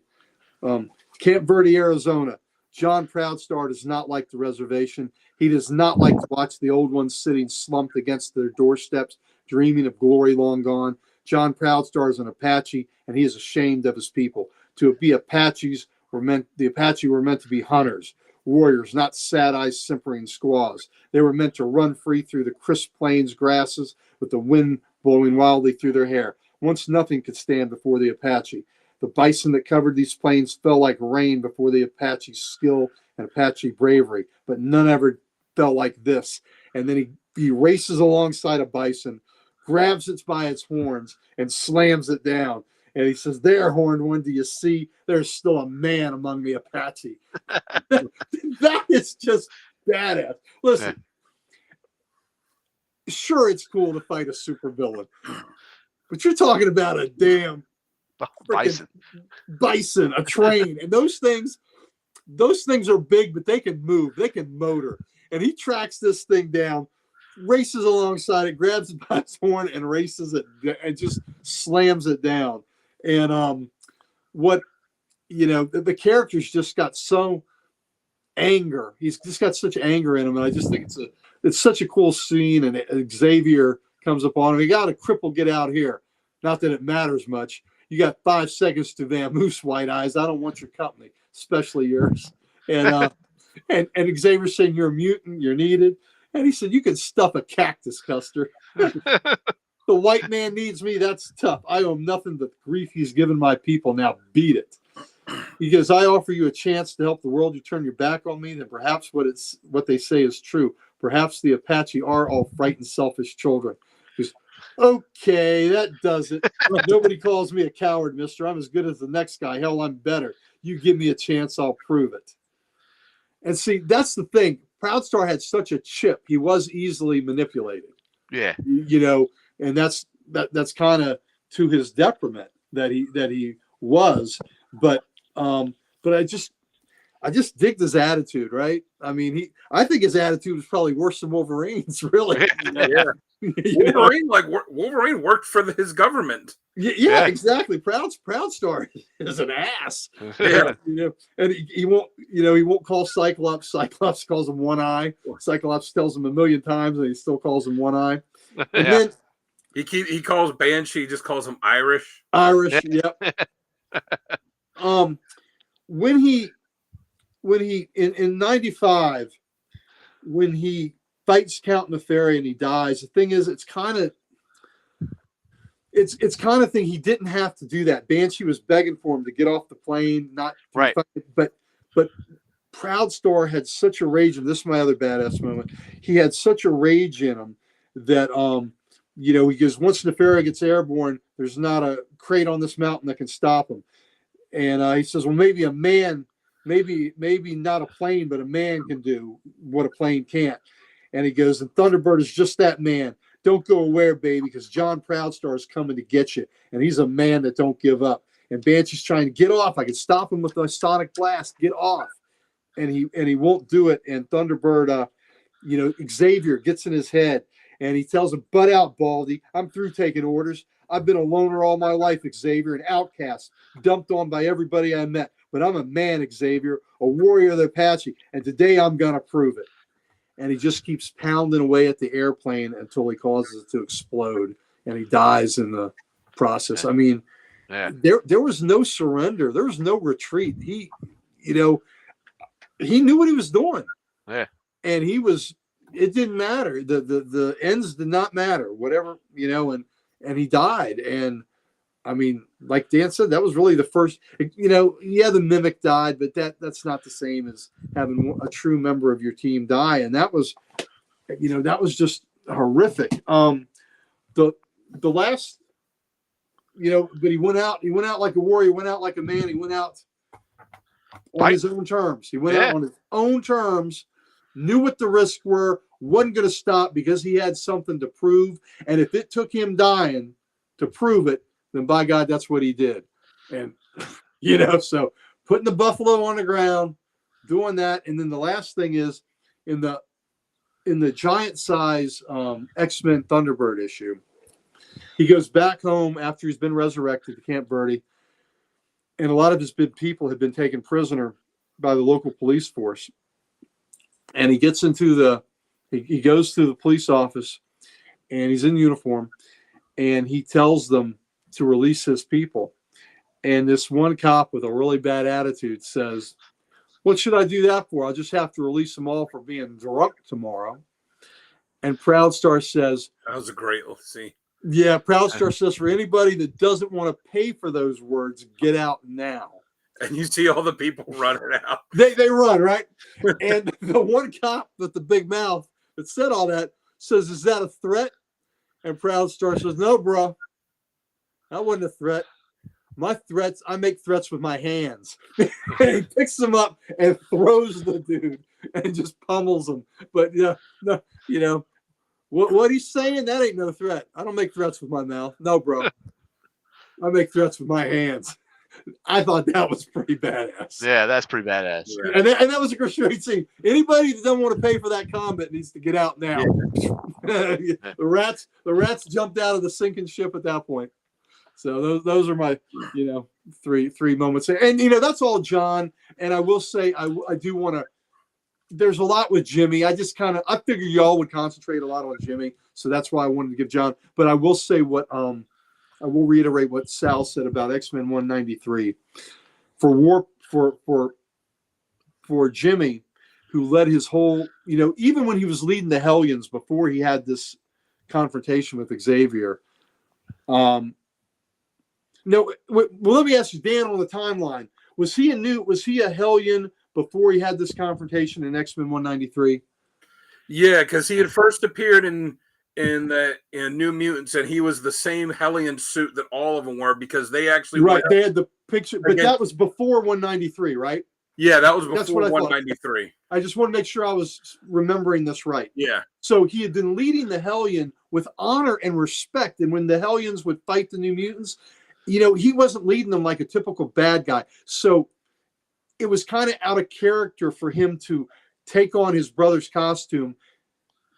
Camp Verde, Arizona. John Proudstar does not like the reservation. He does not like to watch the old ones sitting slumped against their doorsteps, dreaming of glory long gone. John Proudstar is an Apache, and he is ashamed of his people. To be Apaches the Apache were meant to be hunters, warriors, not sad-eyed simpering squaws. They were meant to run free through the crisp plains grasses with the wind blowing wildly through their hair. Once nothing could stand before the Apache. The bison that covered these plains fell like rain before the Apache's skill and Apache bravery, but none ever fell like this. And then he races alongside a bison, grabs it by its horns, and slams it down. And he says, "There, horned one, do you see? There's still a man among the Apache." That is just badass. Listen, sure, it's cool to fight a supervillain, but you're talking about a damn bison, a train, and those things are big, but they can move, they can motor. And he tracks this thing down, races alongside it, grabs it by its horn, and races it, and just slams it down. And the character's just got so anger. He's just got such anger in him, and I just think it's such a cool scene. And Xavier comes up on him. "You got a cripple, get out here." Not that it matters much. "You got 5 seconds to vamoose, White Eyes. I don't want your company, especially yours." And and Xavier's saying, "You're a mutant. You're needed." And he said, "You can stuff a cactus, Custer." "The white man needs me. That's tough. I owe him nothing but the grief he's given my people. Now beat it." He goes, "I offer you a chance to help the world. You turn your back on me, then perhaps what they say is true. Perhaps the Apache are all frightened, selfish children." He goes, "Okay, that does it. Nobody calls me a coward, mister. I'm as good as the next guy. Hell, I'm better. You give me a chance, I'll prove it." And see, that's the thing. Proudstar had such a chip. He was easily manipulated. Yeah. And that's kind of to his detriment that he was. But I just dig his attitude, right? I mean, I think his attitude was probably worse than Wolverine's, really. Yeah. Wolverine worked for his government. Yeah, exactly. Proudstar is an ass. Yeah. And he won't call Cyclops. Cyclops calls him One Eye. Cyclops tells him a million times, and he still calls him One Eye. And then he calls Banshee, he just calls him Irish. Yep. When he in 95, when he fights Count Neferi and he dies, the thing is, it's kind of thing he didn't have to do that. Banshee was begging for him to get off the plane, not right. But Proudstar had such a rage, and this is my other badass moment. He had such a rage in him that he goes, "Once Neferi gets airborne, there's not a crate on this mountain that can stop him." And he says, "Well, maybe a man, maybe not a plane, but a man can do what a plane can't." And he goes, "And Thunderbird is just that man. don't go away, baby, because John Proudstar is coming to get you. And he's a man that don't give up. And Banshee's trying to get off. I can stop him with a sonic blast. Get off. And he won't do it. And Thunderbird, Xavier gets in his head. And he tells him, butt out, Baldy. I'm through taking orders. I've been a loner all my life, Xavier, an outcast, dumped on by everybody I met. But I'm a man, Xavier, a warrior of the Apache. And today I'm going to prove it. And he just keeps pounding away at the airplane until he causes it to explode. And he dies in the process. I mean, there was no surrender. There was no retreat. He knew what he was doing. Yeah. And it didn't matter. The ends did not matter, whatever, and he died. And I mean, like Dan said, that was really the first, the Mimic died, but that's not the same as having a true member of your team die. And that was just horrific. The last, but he went out like a warrior, went out like a man. He went out on his own terms. He went out on his own terms, knew what the risks were, wasn't going to stop because he had something to prove. And if it took him dying to prove it, then by God, that's what he did. And, so putting the buffalo on the ground, doing that. And then the last thing is in the giant size X-Men Thunderbird issue, he goes back home after he's been resurrected to Camp Birdie. And a lot of his people had been taken prisoner by the local police force. And he gets into he goes to the police office, and he's in uniform, and he tells them to release his people. And this one cop with a really bad attitude says, what should I do that for? I'll just have to release them all for being drunk tomorrow. And Proudstar says, that was a great scene. Yeah, Proudstar says, for anybody that doesn't want to pay for those words, get out now. And you see all the people running out. They run, right? And the one cop with the big mouth that said all that says, is that a threat? And Proudstar says, no, bro. That wasn't a threat. My threats, I make threats with my hands. And he picks him up and throws the dude and just pummels him. But, what he's saying, that ain't no threat. I don't make threats with my mouth. No, bro. I make threats with my hands. I thought that was pretty badass. Yeah, that's pretty badass. Yeah. And that was a great scene. Anybody that doesn't want to pay for that combat needs to get out now. Yeah. The rats jumped out of the sinking ship at that point. So those are my, three moments. And, that's all John. And I will say, I do want to, there's a lot with Jimmy. I figured y'all would concentrate a lot on Jimmy. So that's why I wanted to give John. But I will say I will reiterate what Sal said about X-Men 193. For Jimmy, who led his whole, even when he was leading the Hellions before he had this confrontation with Xavier. Well, let me ask you, Dan, on the timeline, was he a Hellion before he had this confrontation in X-Men 193? Yeah, because he had first appeared in New Mutants, and he was the same Hellion suit that all of them were, because they actually they had the picture, but that was before 193, right? Yeah, that was before 193. I just want to make sure I was remembering this right. Yeah. So he had been leading the Hellion with honor and respect, and when the Hellions would fight the New Mutants, he wasn't leading them like a typical bad guy. So it was kind of out of character for him to take on his brother's costume,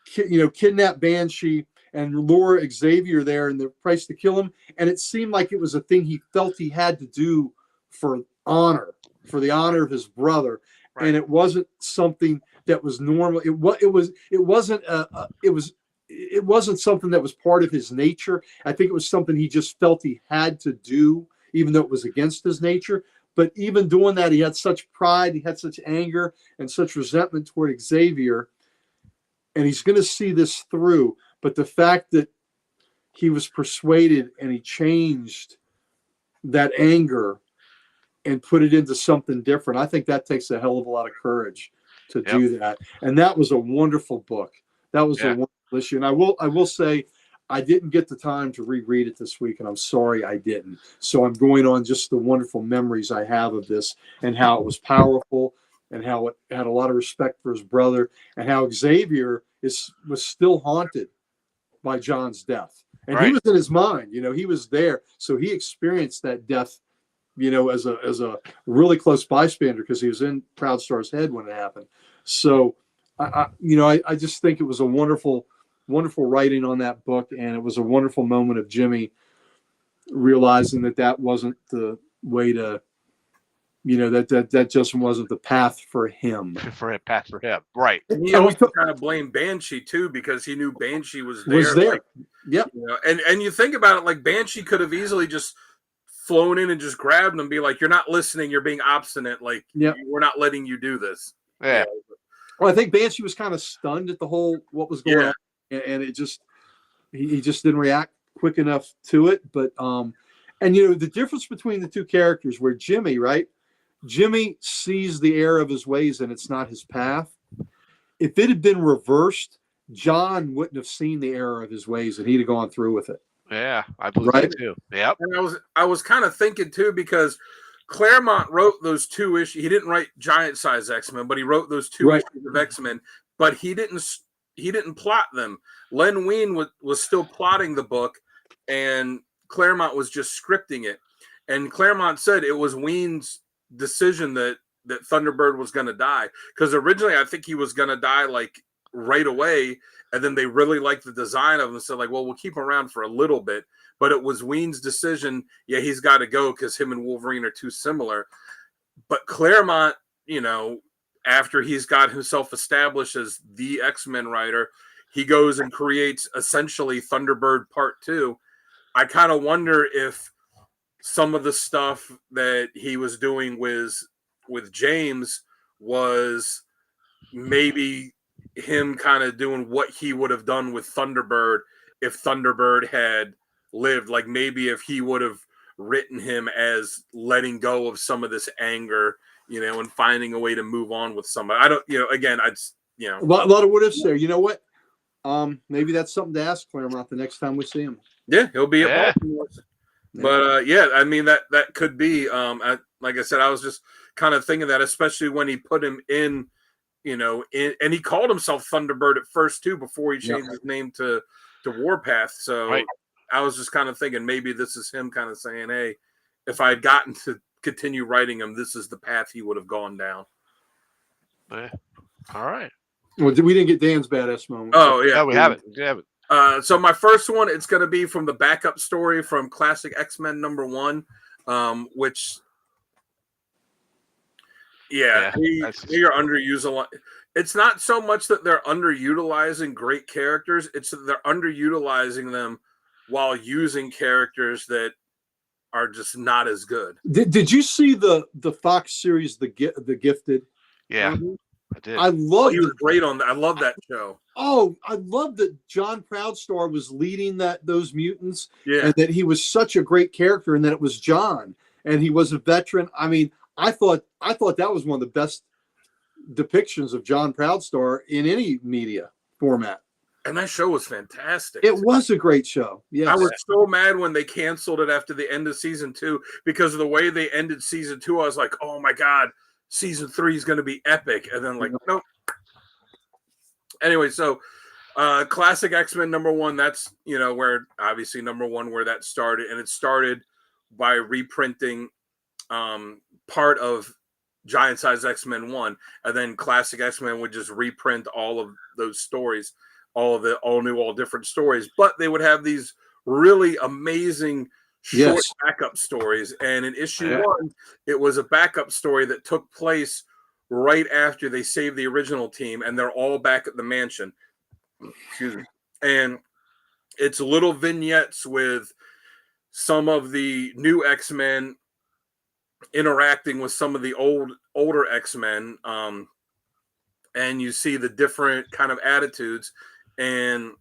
kidnap Banshee and lure Xavier there and the price to kill him. And it seemed like it was a thing he felt he had to do for the honor of his brother. Right. And it wasn't something that was normal. It wasn't something that was part of his nature. I think it was something he just felt he had to do, even though it was against his nature. But even doing that, he had such pride, he had such anger and such resentment toward Xavier. And he's going to see this through. But the fact that he was persuaded and he changed that anger and put it into something different, I think that takes a hell of a lot of courage to do that. And that was a wonderful book. That was a wonderful issue. And I will say, I didn't get the time to reread it this week, and I'm sorry I didn't. So I'm going on just the wonderful memories I have of this and how it was powerful and how it had a lot of respect for his brother and how Xavier was still haunted by John's death. And Right. he was in his mind, you know, he was there. So he experienced that death, you know, as a really close bystander because he was in Proudstar's head when it happened. So, I just think it was a wonderful, wonderful writing on that book. And it was a wonderful moment of Jimmy realizing that wasn't the way to, you know, that just wasn't the path for him. Path for him. Right. And he also kind of blamed Banshee too, because he knew Banshee was there. Like, yep. You know, and you think about it, like Banshee could have easily just flown in and just grabbed him and be like, "You're not listening. You're being obstinate. Like, we're not letting you do this." Yeah. Well, I think Banshee was kind of stunned at the whole what was going on, and it just he just didn't react quick enough to it. But and you know the difference between the two characters, where Jimmy sees the error of his ways and it's not his path. If it had been reversed, John wouldn't have seen the error of his ways and he'd have gone through with it. Yeah, I believe that too. Yep. And I was kind of thinking too, because Claremont wrote those 2 issues. He didn't write Giant Size X-Men, but he wrote those 2 issues of X-Men, but he didn't plot them. Len Wein was still plotting the book, and Claremont was just scripting it. And Claremont said it was Wein's decision that Thunderbird was going to die, because originally I think he was going to die like right away, and then they really liked the design of him, so like, well, we'll keep him around for a little bit. But it was Wein's decision. Yeah, he's got to go because him and Wolverine are too similar. But Claremont, you know, after he's got himself established as the X-Men writer, he goes and creates essentially Thunderbird Part 2. I kind of wonder if some of the stuff that he was doing with James was maybe him kind of doing what he would have done with Thunderbird if Thunderbird had lived. Like maybe if he would have written him as letting go of some of this anger, you know, and finding a way to move on with somebody. I don't, you know, again, a lot of what ifs there. You know what? Maybe that's something to ask Claremont the next time we see him. Yeah, he'll be at Baltimore. But I mean that could be. Like I said, I was just kind of thinking that, especially when he put him in, you know, and he called himself Thunderbird at first too before he changed his name to Warpath. So I was just kind of thinking maybe this is him kind of saying, hey, if I had gotten to continue writing him, this is the path he would have gone down. Yeah. All right. Well, we didn't get Dan's badass moment. Oh yeah, we haven't. We haven't. So my first one, it's going to be from the backup story from Classic X-Men #1, which, they are underutilized. It's not so much that they're underutilizing great characters; it's that they're underutilizing them while using characters that are just not as good. Did you see the Fox series, The Gifted? Yeah. Mm-hmm. I did. I love. He was great on that. I love that show. Oh, I love that John Proudstar was leading those mutants, and that he was such a great character, and that it was John, and he was a veteran. I mean, I thought that was one of the best depictions of John Proudstar in any media format. And that show was fantastic. It was a great show. Yes. I was so mad when they canceled it after the end of season 2, because of the way they ended season 2. I was like, oh my God, season 3 is going to be epic. And then nope. Anyway, so Classic X-Men #1, that's, you know, where obviously #1 where that started. And it started by reprinting part of Giant Size X-Men 1. And then Classic X-Men would just reprint all of those stories, all new, all different stories. But they would have these really amazing short backup stories. And in issue 1, it was a backup story that took place right after they saved the original team, and they're all back at the mansion. Excuse me. And it's little vignettes with some of the new X-Men interacting with some of the older X-Men. And you see the different kind of attitudes. And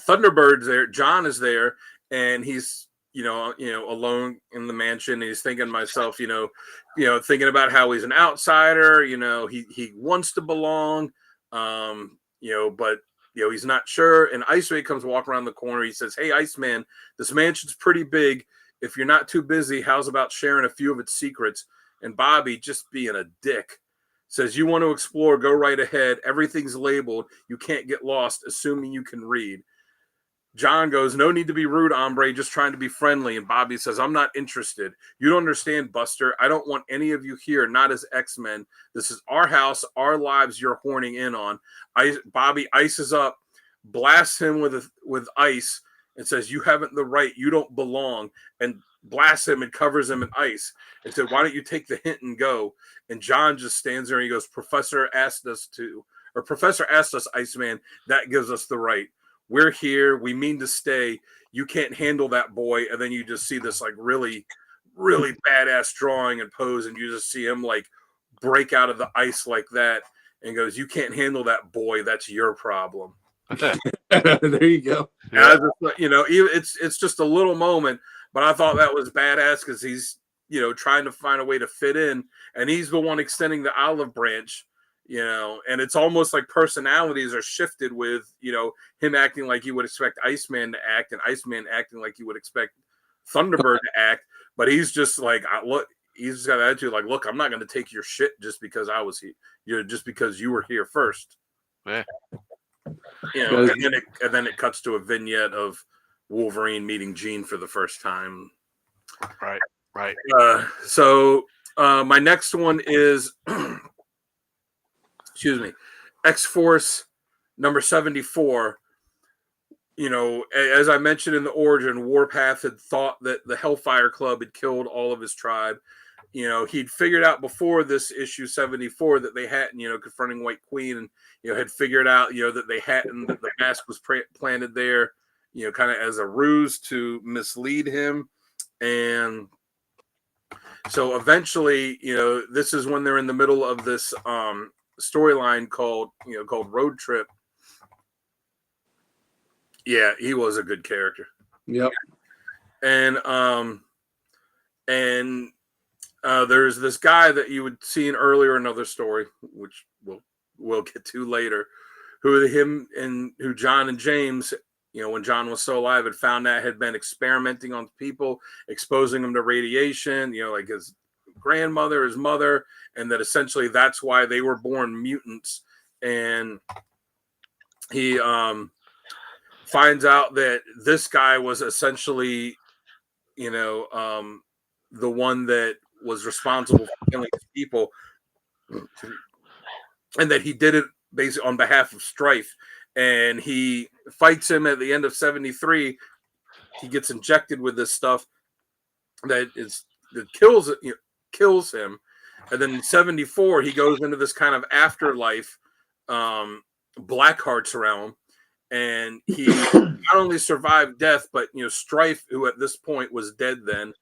Thunderbird's there, John is there, and he's you know, alone in the mansion. And he's thinking to myself, thinking about how he's an outsider, he wants to belong, but he's not sure. And Iceman comes walking around the corner. He says, "Hey, Iceman, this mansion's pretty big. If you're not too busy, how's about sharing a few of its secrets?" And Bobby, just being a dick, says, "You want to explore, go right ahead. Everything's labeled. You can't get lost, assuming you can read." John goes, "No need to be rude, hombre, just trying to be friendly." And Bobby says, "I'm not interested. You don't understand, Buster. I don't want any of you here, not as X-Men. This is our house, our lives you're horning in on." Bobby ices up, blasts him with ice, and says, "You haven't the right. You don't belong." And blasts him and covers him in ice. And said, "Why don't you take the hint and go?" And John just stands there and he goes, Professor asked us, Iceman, that gives us the right. We're here. We mean to stay. You can't handle that, boy." And then you just see this like really, really badass drawing and pose, and you just see him like break out of the ice like that and goes, "You can't handle that, boy. That's your problem." There you go. Yeah. It's just a little moment, but I thought that was badass because he's, trying to find a way to fit in, and he's the one extending the olive branch. And it's almost like personalities are shifted with, him acting like you would expect Iceman to act and Iceman acting like you would expect Thunderbird to act. But he's just like, he's just got an attitude like, "Look, I'm not going to take your shit just because I was here, just because you were here first." Yeah. And then it cuts to a vignette of Wolverine meeting Jean for the first time. Right. So my next one is excuse me, X-Force number 74. As I mentioned in the origin, Warpath had thought that the Hellfire Club had killed all of his tribe. He'd figured out before this issue 74 that they hadn't, confronting White Queen, and, had figured out, that they hadn't, that the mask was planted there, kind of as a ruse to mislead him. And so eventually, this is when they're in the middle of this storyline called Road Trip. Yeah, he was a good character. Yep. And there's this guy that you would see in earlier another story, which we'll get to later, who John and James, when John was still alive, had found out had been experimenting on people, exposing them to radiation, like his grandmother, his mother, and that essentially that's why they were born mutants. And he finds out that this guy was essentially, the one that was responsible for killing people, and that he did it basically on behalf of Strife. And he fights him at the end of 73. He gets injected with this stuff that kills him. And then in 74, he goes into this kind of afterlife, Blackheart's realm. And he not only survived death, but, Strife, who at this point was dead then,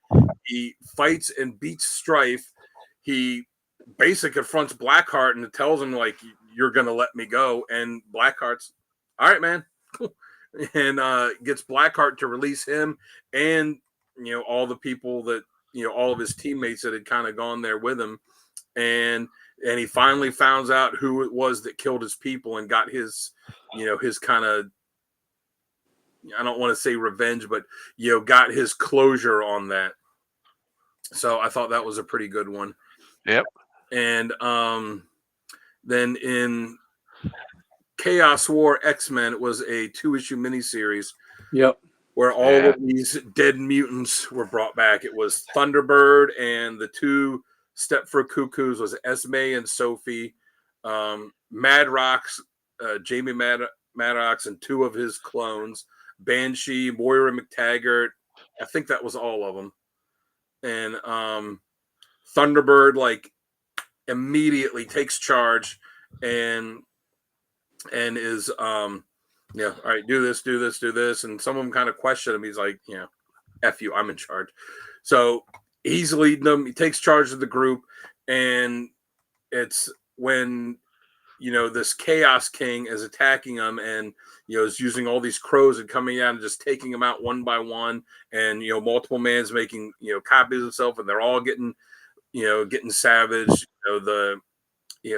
he fights and beats Strife. He basically confronts Blackheart and tells him, like, "You're going to let me go." And Blackheart's, "All right, man." And gets Blackheart to release him and, all the people that, all of his teammates that had kind of gone there with him. And he finally found out who it was that killed his people and got his, his kind of, I don't want to say revenge, but, got his closure on that. So I thought that was a pretty good one. Yep. And then in Chaos War X-Men, it was a 2-issue miniseries. Yep. Where all of these dead mutants were brought back. It was Thunderbird, and the 2 Stepford Cuckoos was Esme and Sophie, Madrox, Jamie Madrox, and 2 of his clones, Banshee, Moira McTaggart. I think that was all of them. And Thunderbird like immediately takes charge and is all right, do this. And some of them kind of question him. He's like, F you, I'm in charge. So he's leading them. He takes charge of the group. And it's when, this Chaos King is attacking them and, is using all these crows and coming out and just taking them out one by one. And, multiple man's making, copies of himself, and they're all getting savage.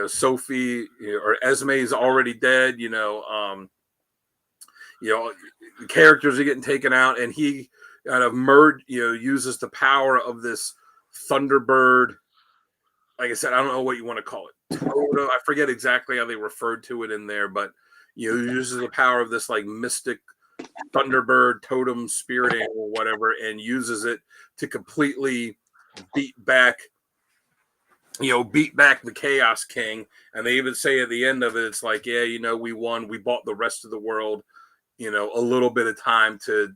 Sophie or Esme is already dead. The characters are getting taken out, and he kind of uses the power of this Thunderbird. Like I said, I don't know what you want to call it. I forget exactly how they referred to it in there, but uses the power of this like mystic Thunderbird totem spirit animal, whatever, and uses it to completely beat back the Chaos King. And they even say at the end of it, it's like, yeah, we won. We bought the rest of the world, a little bit of time to,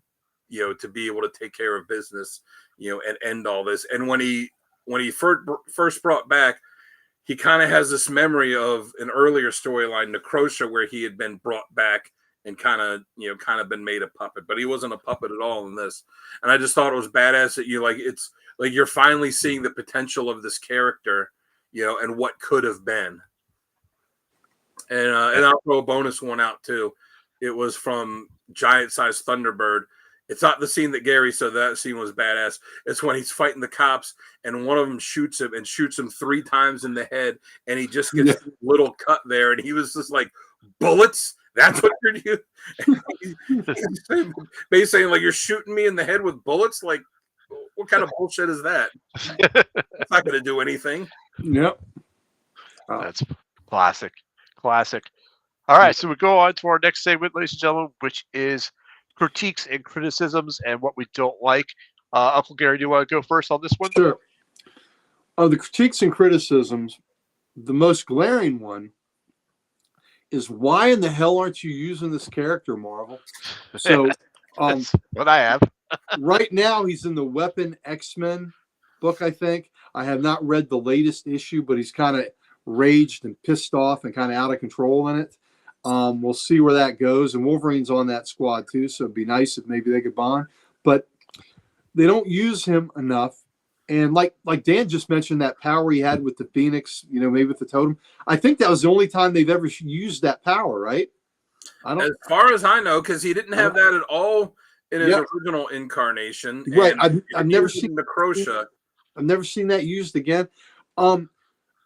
to be able to take care of business, and end all this. And when he first brought back, he kind of has this memory of an earlier storyline, Necrosha, where he had been brought back and kind of been made a puppet, but he wasn't a puppet at all in this. And I just thought it was badass that it's like you're finally seeing the potential of this character, and what could have been. And I'll throw a bonus one out too. It was from Giant Size Thunderbird. It's not the scene that Gary said. That scene was badass. It's when he's fighting the cops and one of them shoots him 3 times in the head, and he just gets a little cut there, and he was just like, bullets? That's what you're doing? Basically saying, like, you're shooting me in the head with bullets? Like, what kind of bullshit is that? It's not going to do anything. Yep. That's classic. All right, so we go on to our next segment, ladies and gentlemen, which is critiques and criticisms and what we don't like. Uncle Gary, do you want to go first on this one? Sure. The critiques and criticisms, the most glaring one is, why in the hell aren't you using this character, Marvel? So that's what I have. Right now, he's in the Weapon X-Men book, I think. I have not read the latest issue, but he's kind of raged and pissed off and kind of out of control in it. We'll see where that goes. And Wolverine's on that squad too, so it'd be nice if maybe they could bond. But they don't use him enough. And like Dan just mentioned, that power he had with the Phoenix, maybe with the totem. I think that was the only time they've ever used that power, right? As far as I know, because he didn't have that at all in his original incarnation. Right. I've never seen Necrosha. I've never seen that used again.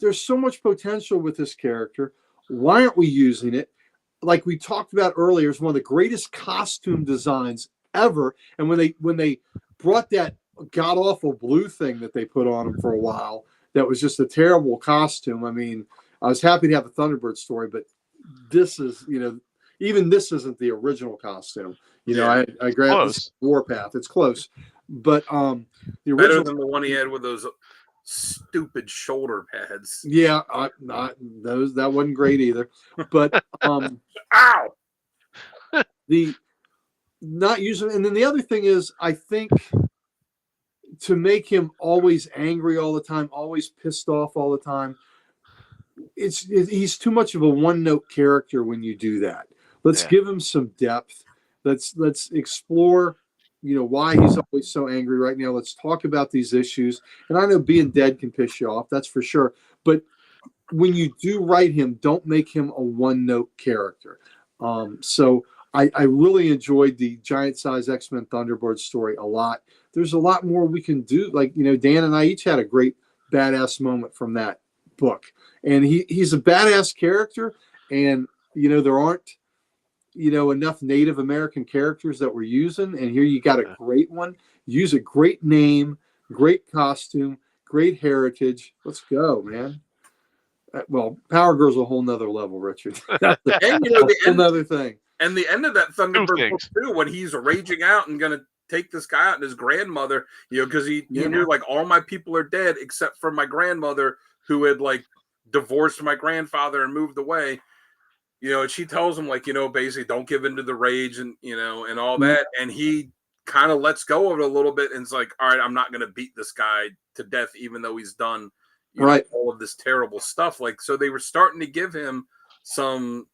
There's so much potential with this character. Why aren't we using it? Like we talked about earlier, it's one of the greatest costume designs ever. And when they brought that god awful blue thing that they put on him for a while, that was just a terrible costume. I mean, I was happy to have a Thunderbird story, but this is, even this isn't the original costume. I grabbed this Warpath. It's close, but the original, better than the one he had with those stupid shoulder pads. Yeah, that wasn't great either. But ow, the not using. And then the other thing is, I think, to make him always angry all the time, always pissed off all the time, he's too much of a one-note character when you do that. Let's give him some depth. Let's explore, why he's always so angry right now. Let's talk about these issues. And I know being dead can piss you off, that's for sure. But when you do write him, don't make him a one-note character. So I really enjoyed the Giant Size X-Men Thunderbird story a lot. There's a lot more we can do. Like, Dan and I each had a great badass moment from that book. And he's a badass character. And, there aren't, enough Native American characters that we're using. And here you got a great one. Use a great name, great costume, great heritage. Let's go, man. Well, Power Girl's a whole nother level, Richard. That's a whole nother thing. And the end of that Thunderbird book too, when he's raging out and gonna take this guy out and his grandmother, because he knew, like, all my people are dead except for my grandmother, who had, like, divorced my grandfather and moved away. And she tells him, like, basically don't give in to the rage and and all that. And he kind of lets go of it a little bit and is like, all right, I'm not gonna beat this guy to death, even though he's done all of this terrible stuff. Like, so they were starting to give him some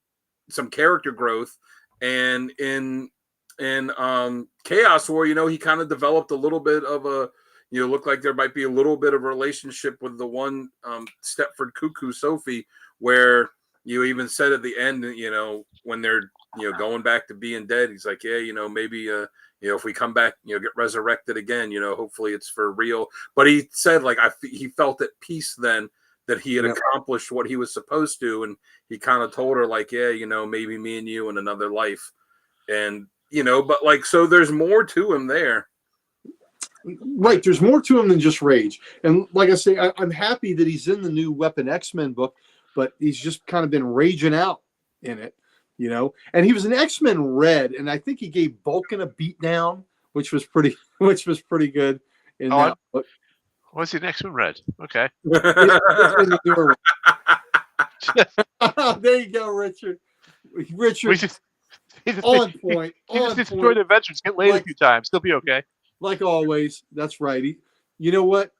character growth. And in Chaos War, he kind of developed a little bit of a, looked like there might be a little bit of a relationship with the one Stepford Cuckoo Sophie, where you even said at the end, when they're, going back to being dead, he's like, maybe, if we come back, get resurrected again, hopefully it's for real. But he said, like, he felt at peace then that he had accomplished what he was supposed to. And he kind of told her, like, maybe me and you in another life. And, but, like, so there's more to him there. Right. There's more to him than just rage. And like I say, I'm happy that he's in the new Weapon X-Men book, but he's just kind of been raging out in it. And he was an X-Men Red, and I think he gave Vulcan a beatdown, which was pretty good in that book. What's the next one? Red. Okay. There you go, Richard. On point. He just destroyed adventures. Get laid a few times. He'll be okay. Like always. That's right. You know what?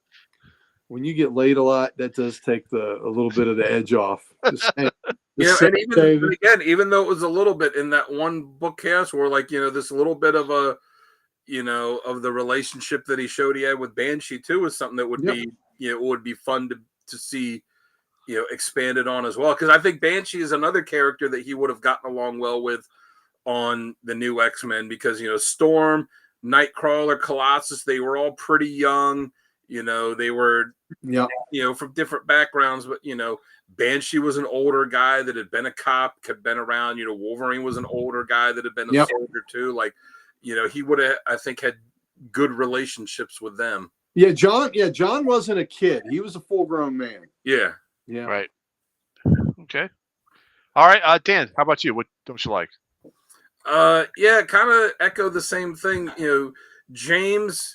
When you get laid a lot, that does take a little bit of the edge off. And even though it was a little bit in that one book cast where this little bit of a of the relationship that he showed he had with Banshee too is something that would be would be fun to see expanded on as well, because I think Banshee is another character that he would have gotten along well with on the new X-Men, because Storm, Nightcrawler, Colossus, they were all pretty young. They were from different backgrounds, but Banshee was an older guy that had been a cop, had been around. Wolverine was an older guy that had been a soldier too. He would have, I think, had good relationships with them. Yeah, John wasn't a kid. He was a full-grown man. Yeah. Right. Okay. All right, Dan, how about you? What don't you like? Kind of echo the same thing. James,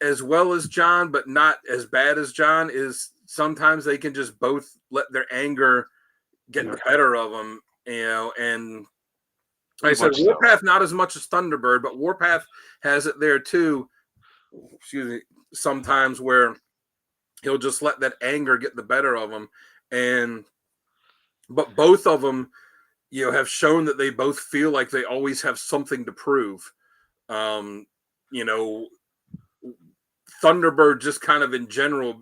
as well as John, but not as bad as John, is sometimes they can just both let their anger get the better of them, and like I said, Warpath not as much as Thunderbird, but Warpath has it there too. Excuse me. Sometimes where he'll just let that anger get the better of him, but both of them, have shown that they both feel like they always have something to prove. Thunderbird just kind of in general,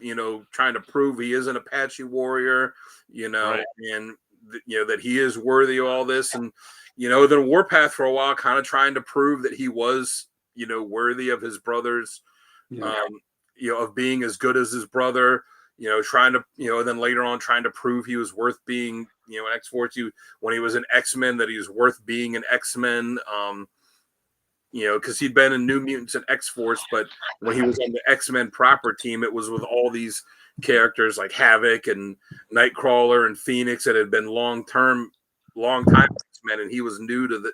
trying to prove he is an Apache warrior, and that he is worthy of all this, and then Warpath for a while kind of trying to prove that he was, worthy of his brothers, of being as good as his brother, trying to, and then later on trying to prove he was worth being, an X-Force. When he was an X-Men, that he was worth being an X-Men, because he'd been in New Mutants and X-Force, but when he was on the X-Men proper team, it was with all these characters like Havoc and Nightcrawler and Phoenix that had been long time X-Men, and he was new to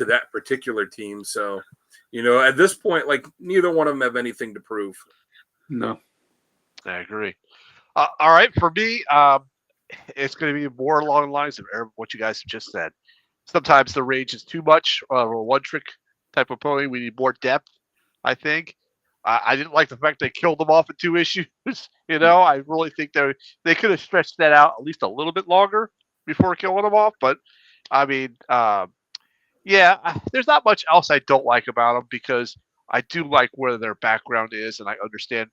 that particular team. So, at this point, neither one of them have anything to prove. No. I agree. All right, for me, it's going to be more along the lines of what you guys have just said. Sometimes the rage is too much. One trick type of pony. We need more depth, I think. I didn't like the fact they killed them off in 2 issues. I really think they could have stretched that out at least a little bit longer before killing them off. But I mean, there's not much else I don't like about them, because I do like where their background is, and I understand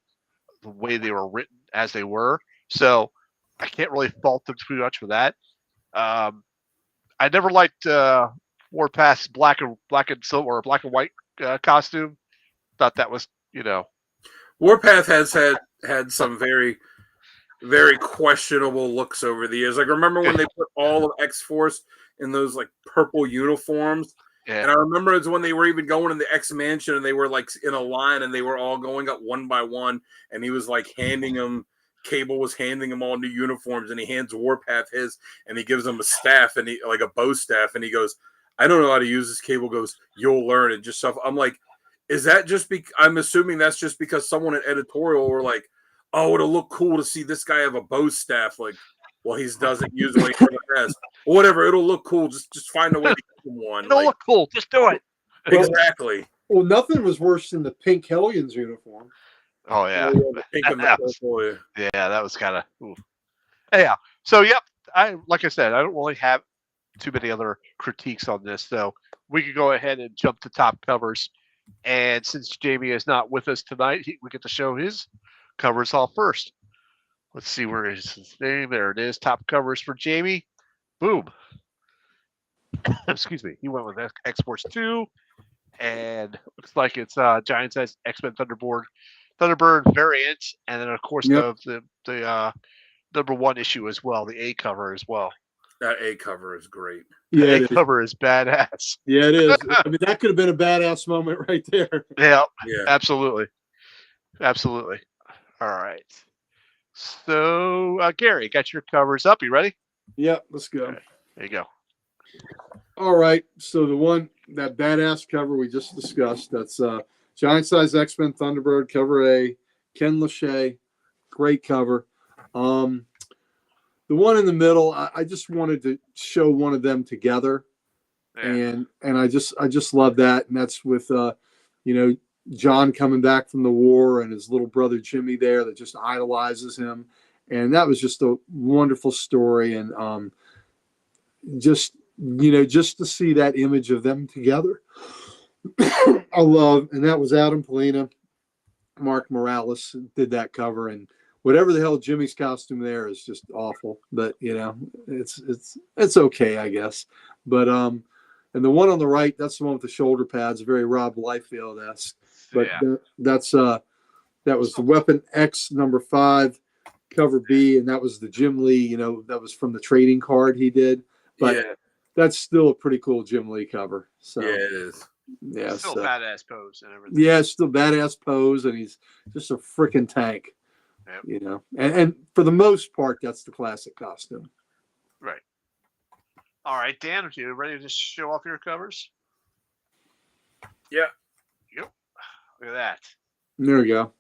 the way they were written as they were. So I can't really fault them too much for that. I never liked Warpath's black and silver or black and white costume. Thought that was, Warpath has had some very, very questionable looks over the years. Remember when they put all of X-Force in those purple uniforms? Yeah. And I remember it's when they were even going in the X-Mansion, and they were in a line, and they were all going up one by one, and he was Cable was handing him all new uniforms, and he hands Warpath his, and he gives him a staff, and a bow staff, and he goes, "I don't know how to use this." Cable goes, "You'll learn," and just stuff. I'm like, is that just I'm assuming that's just because someone at editorial were like, "Oh, it'll look cool to see this guy have a bow staff." Well, he doesn't use what he has. Whatever, it'll look cool. Just find a way to give him one. It'll look cool. Just do it. Exactly. Well, nothing was worse than the pink Hellions uniform. Oh yeah, that was kind of. Yeah. So like I said, I don't really have too many other critiques on this, so we could go ahead and jump to top covers. And since Jamie is not with us tonight, we get to show his covers off first. Let's see, where is his name? There it is. Top covers for Jamie. Boom. Excuse me. He went with X-Force 2, and looks like it's giant size X-Men Thunderbird variant, and then of course the number 1 issue as well, the A cover as well. That A cover is great. Yeah, the A cover is badass. Yeah, it is. I mean, that could have been a badass moment right there. Yeah, absolutely. All right. So, Gary, got your covers up. You ready? Yeah, let's go. Right, there you go. All right. So the one, that badass cover we just discussed, that's Giant Size X-Men Thunderbird, cover A, Ken Lachey, great cover. The one in the middle, I just wanted to show one of them together. Yeah. And I just love that. And that's with John coming back from the war and his little brother Jimmy there that just idolizes him. And that was just a wonderful story. And just to see that image of them together, I love. And that was Adam Polina, Mark Morales did that cover, and whatever the hell Jimmy's costume there is just awful. But it's okay, I guess. But and the one on the right, that's the one with the shoulder pads, very Rob Liefeld-esque. But that was the Weapon X #5, cover B, and that was the Jim Lee. That was from the trading card he did. But that's still a pretty cool Jim Lee cover. So yeah, it is. Yeah, still badass pose and everything. Yeah, still badass pose, and he's just a freaking tank. Yep. And for the most part, that's the classic costume. Right. All right, Dan, are you ready to just show off your covers? Yeah. Yep. Look at that. There we go.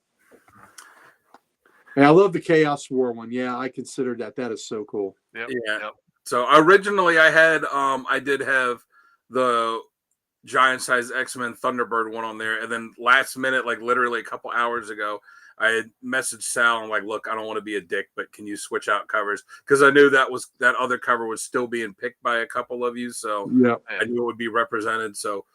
And I love the Chaos War one. Yeah, I considered that. That is so cool. Yep. Yeah. Yep. So originally I did have the Giant Size X-Men Thunderbird one on there, and then last minute, like literally a couple hours ago, I had messaged Sal and like, look, I don't want to be a dick, but can you switch out covers? Because I knew that other cover was still being picked by a couple of you, so I knew it would be represented. So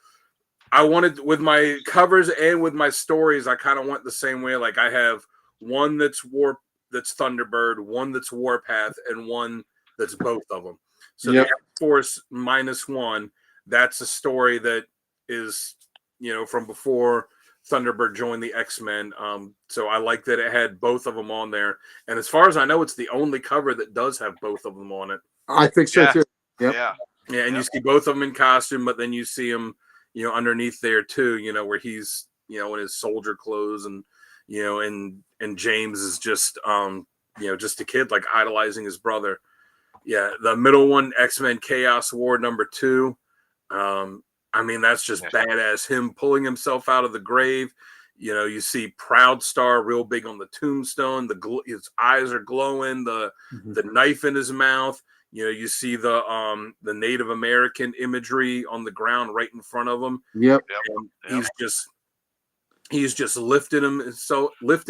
I wanted, with my covers and with my stories, I kind of went the same way. Like I have one that's Thunderbird, one that's Warpath, and one that's both of them. So the X-Force -1, that's a story that is, from before Thunderbird joined the X-Men. So I like that it had both of them on there. And as far as I know, it's the only cover that does have both of them on it. I think so too. Yep. Yeah. And you see both of them in costume, but then you see him, underneath there too, where he's, in his soldier clothes, and, and James is just, just a kid, like idolizing his brother. Yeah. The middle one, X-Men Chaos War #2. That's just badass. Him pulling himself out of the grave. You see Proudstar real big on the tombstone. His eyes are glowing. The knife in his mouth. You see the Native American imagery on the ground right in front of him. Yep. He's just lifting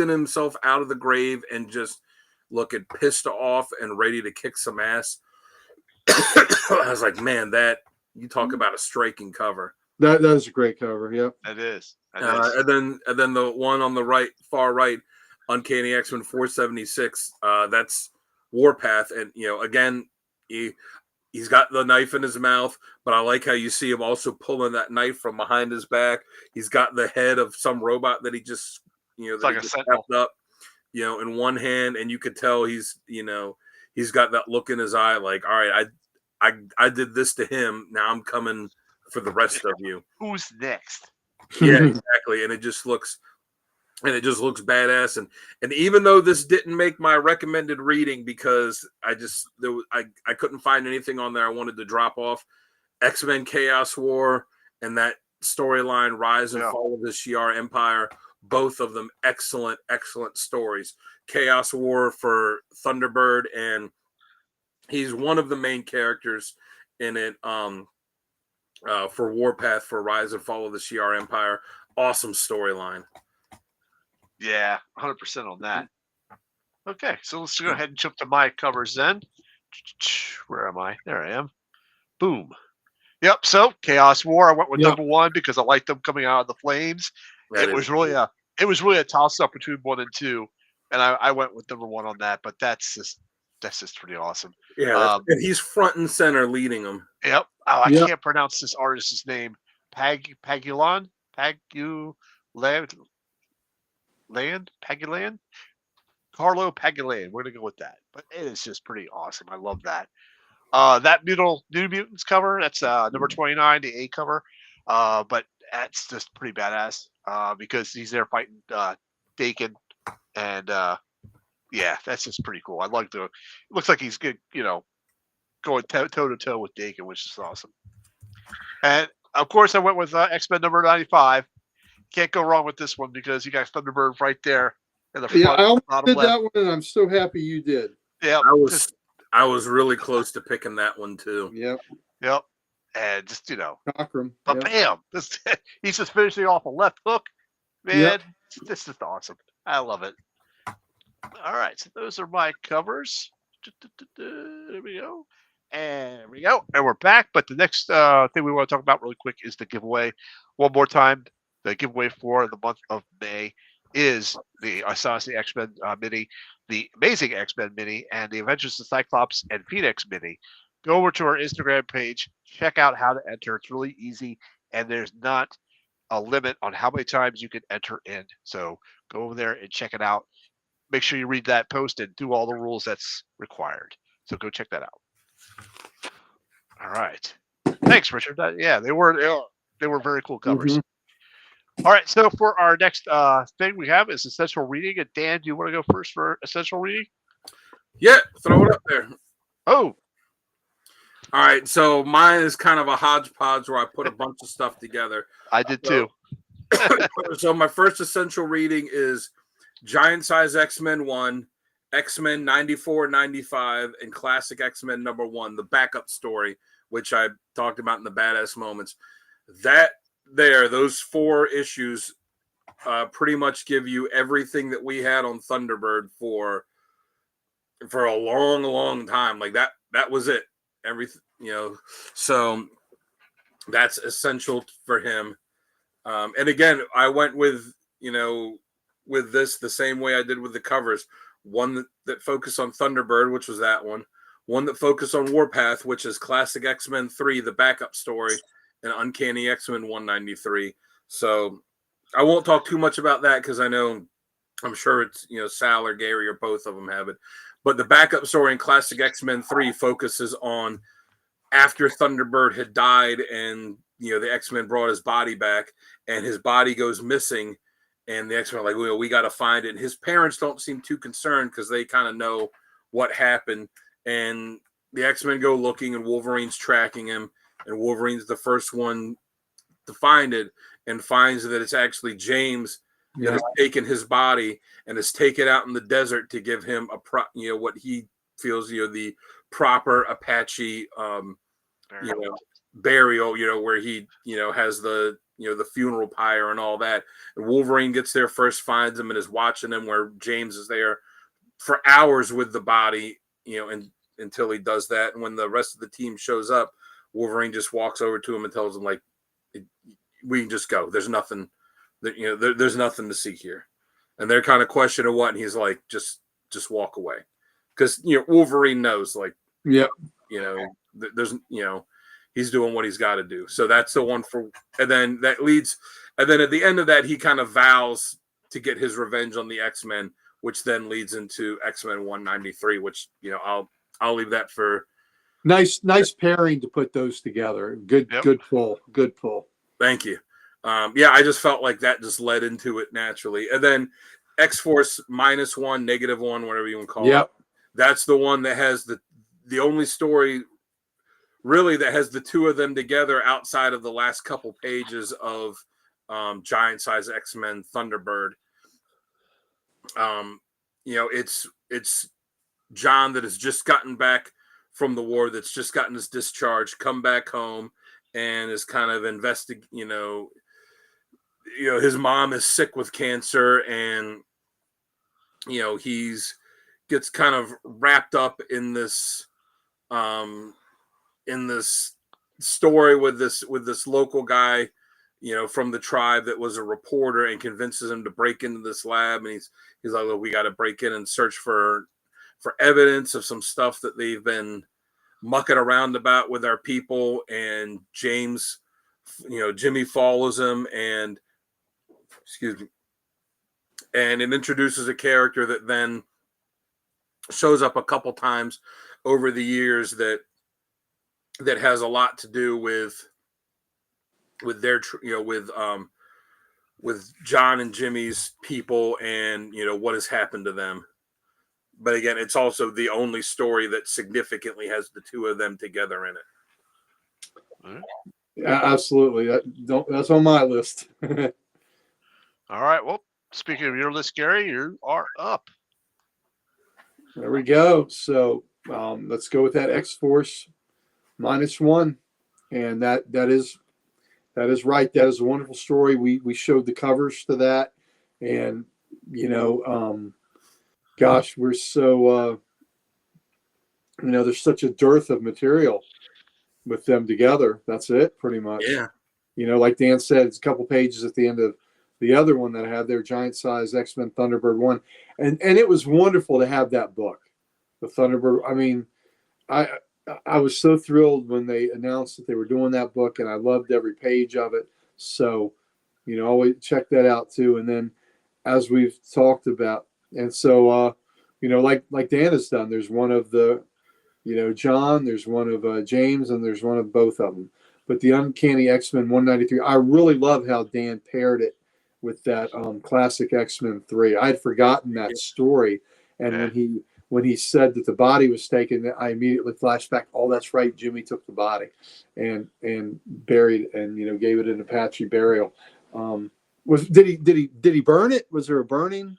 himself out of the grave and just looking pissed off and ready to kick some ass. I was like, man, you talk about a striking cover. That is a great cover. Yep. It is. And then the one on the far right, Uncanny X-Men 476. That's Warpath, and again, he's got the knife in his mouth, but I like how you see him also pulling that knife from behind his back. He's got the head of some robot that he just it's like a sentinel up, in one hand, and you could tell he's got that look in his eye, like, all right, I did this to him. Now I'm coming for the rest of you. Who's next? Yeah, exactly. And it just looks badass. And even though this didn't make my recommended reading because I couldn't find anything on there I wanted to drop off, X-Men Chaos War and that storyline Rise and Fall of the Shi'ar Empire, both of them excellent stories. Chaos War for Thunderbird, and he's one of the main characters in it. For Warpath for Rise and Fall of the Shi'ar Empire, awesome storyline. Yeah, 100% on that. Okay, so let's go ahead and jump to my covers then. Where am I? There I am. Boom. Yep. So Chaos War, I went with #1 because I liked them coming out of the flames. It was really a toss up between 1 and 2, and I went with #1 on that. But that's just pretty awesome. Yeah, and he's front and center leading them. Yep. Oh, I can't pronounce this artist's name. Pagulan. Carlo Pagulan. We're gonna go with that. But it is just pretty awesome. I love that. That New Mutants cover, that's #29, the A cover. But that's just pretty badass. Because he's there fighting Dakin, and that's just pretty cool. I like it looks like he's good, going toe to toe with Dakin, which is awesome. And of course, I went with X-Men number 95. Can't go wrong with this one because you got Thunderbird right there in the front, I almost bottom did left. that one, and I'm so happy you did. Yeah, I was really close to picking that one too. Yep. And just Cockrum. but bam, he's just finishing off a left hook. Man, this is awesome. I love it. All right, so those are my covers. There we go. And we're back. But the next thing we want to talk about really quick is the giveaway. One more time, the giveaway for the month of May is the Asasi X-Men mini, the Amazing X-Men mini, and the Adventures of Cyclops and Phoenix mini. Go over to our Instagram page, check out how to enter. It's really easy, and there's not a limit on how many times you can enter in. So go over there and check it out. Make sure you read that post and do all the rules that's required. So go check that out. All right. Thanks, Richard. They were very cool covers. Mm-hmm. All right. So for our next thing we have is essential reading. And Dan, do you want to go first for essential reading? Yeah, throw it up there. Oh. All right. So mine is kind of a hodgepodge where I put a bunch of stuff together. I did too. So my first essential reading is Giant Size X-Men 1, X-Men 94-95, and Classic X-Men number 1, the backup story, which I talked about in the Badass Moments. Those 4 issues pretty much give you everything that we had on Thunderbird for a long, long time. Like that was it. Everything, so that's essential for him. And again, I went with this the same way I did with the covers. One that focused on Thunderbird, which was that one. One that focused on Warpath, which is Classic X-Men 3, the backup story, and Uncanny X-Men 193. So I won't talk too much about that because I'm sure it's, Sal or Gary or both of them have it. But the backup story in Classic X-Men 3 focuses on after Thunderbird had died and, the X-Men brought his body back and his body goes missing. And the X-Men are like, we got to find it. And his parents don't seem too concerned because they kind of know what happened. And the X-Men go looking and Wolverine's tracking him. And Wolverine's the first one to find it and finds that it's actually James that has taken his body and has taken it out in the desert to give him what he feels, the proper Apache, burial, where he, has the, the funeral pyre and all that. And Wolverine gets there first, finds him, and is watching him where James is there for hours with the body, and until he does that. And when the rest of the team shows up, Wolverine just walks over to him and tells him, like, we can just go. There's nothing that, there's nothing to see here. And they're kind of questioning what, and he's like, just walk away. Because, Wolverine knows, like, there's, he's doing what he's got to do. So that's the one and then at the end of that, he kind of vows to get his revenge on the X-Men, which then leads into X-Men 193, which, I'll leave that for. Nice pairing to put those together. Good pull. Thank you. I just felt like that just led into it naturally. And then X-Force -1, -1, whatever you want to call it. That's the one that has the only story really that has the two of them together outside of the last couple pages of Giant Size X-Men Thunderbird. It's John that has just gotten back from the war, that's just gotten his discharge, come back home, and is kind of his mom is sick with cancer, and he's gets kind of wrapped up in this story with this local guy, from the tribe that was a reporter, and convinces him to break into this lab. And he's like, look, we got to break in and search for evidence of some stuff that they've been mucking around about with our people. And James, Jimmy follows him, and and it introduces a character that then shows up a couple times over the years that has a lot to do with their, with John and Jimmy's people, and what has happened to them. But again, it's also the only story that significantly has the two of them together in it. Yeah, absolutely. That's on my list. All right. Well, speaking of your list, Gary, you are up. There we go. So let's go with that X-Force -1, and that is right. That is a wonderful story. We showed the covers to that, and gosh, we're so there's such a dearth of material with them together. That's it, pretty much. Yeah. Like Dan said, it's a couple pages at the end of the other one that I had there, Giant Size X-Men Thunderbird 1. And it was wonderful to have that book, the Thunderbird. I mean, I was so thrilled when they announced that they were doing that book, and I loved every page of it. So, always check that out too. And then, as we've talked about, and so, like Dan has done, there's one of the, John, there's one of James, and there's one of both of them. But the Uncanny X-Men 193, I really love how Dan paired it with that classic X-Men 3. I had forgotten that story, and when he said that the body was taken, I immediately flashed back. Oh, that's right, Jimmy took the body, and buried, and gave it an Apache burial. Did he burn it? Was there a burning?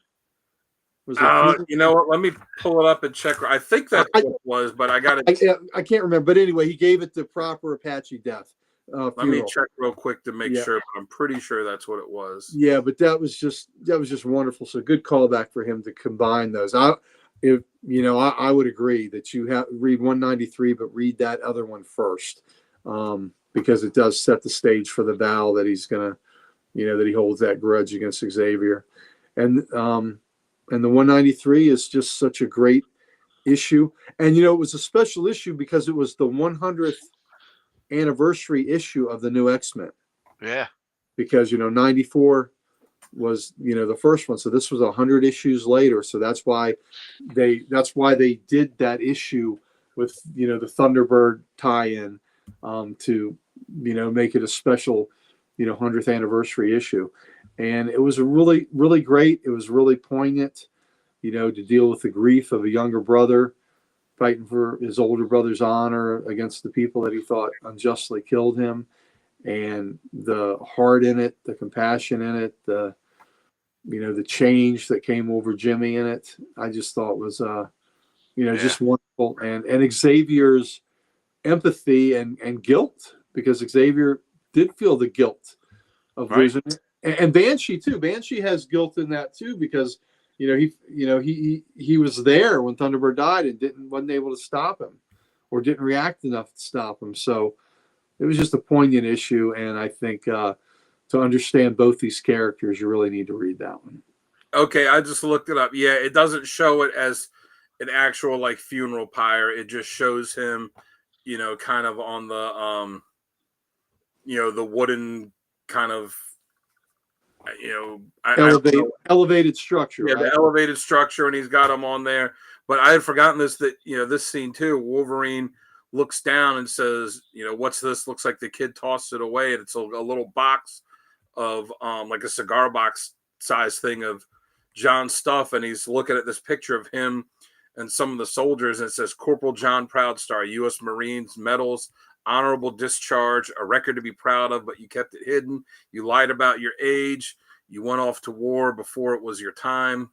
Was it you know what? Let me pull it up and check. I think that's what it was, but I got it. I can't remember. But anyway, he gave it the proper Apache death. Let me check real quick to make sure, but I'm pretty sure that's what it was. Yeah, but that was just wonderful. So good callback for him to combine those. I would agree that you have read 193, but read that other one first, because it does set the stage for the vow that he's gonna, that he holds that grudge against Xavier, and the 193 is just such a great issue, and it was a special issue because it was the 100th anniversary issue of the new X-Men. Yeah. Because 94 was the first one, so this was 100 issues later. So that's why they did that issue with the Thunderbird tie-in to make it a special 100th anniversary issue, and it was a really, really great. It was really poignant, to deal with the grief of a younger brother fighting for his older brother's honor against the people that he thought unjustly killed him, and the heart in it, the compassion in it, the change that came over Jimmy in it. I just thought was just wonderful, and Xavier's empathy and guilt, because Xavier did feel the guilt of losing it. And Banshee too. Banshee has guilt in that too, because he was there when Thunderbird died and wasn't able to stop him, or didn't react enough to stop him. So it was just a poignant issue, and I think to understand both these characters, you really need to read that one. Okay, I just looked it up. Yeah, it doesn't show it as an actual funeral pyre. It just shows him, kind of on the the wooden kind of elevated structure. Yeah, right? The elevated structure, and he's got them on there. But I had forgotten that this scene too. Wolverine looks down and says, "What's this?" Looks like the kid tossed it away, and it's a little box of like a cigar box size thing of John's stuff, and he's looking at this picture of him and some of the soldiers, and it says Corporal John Proudstar, U.S. Marines, medals, honorable discharge, a record to be proud of, but you kept it hidden. You lied about your age. You went off to war before it was your time,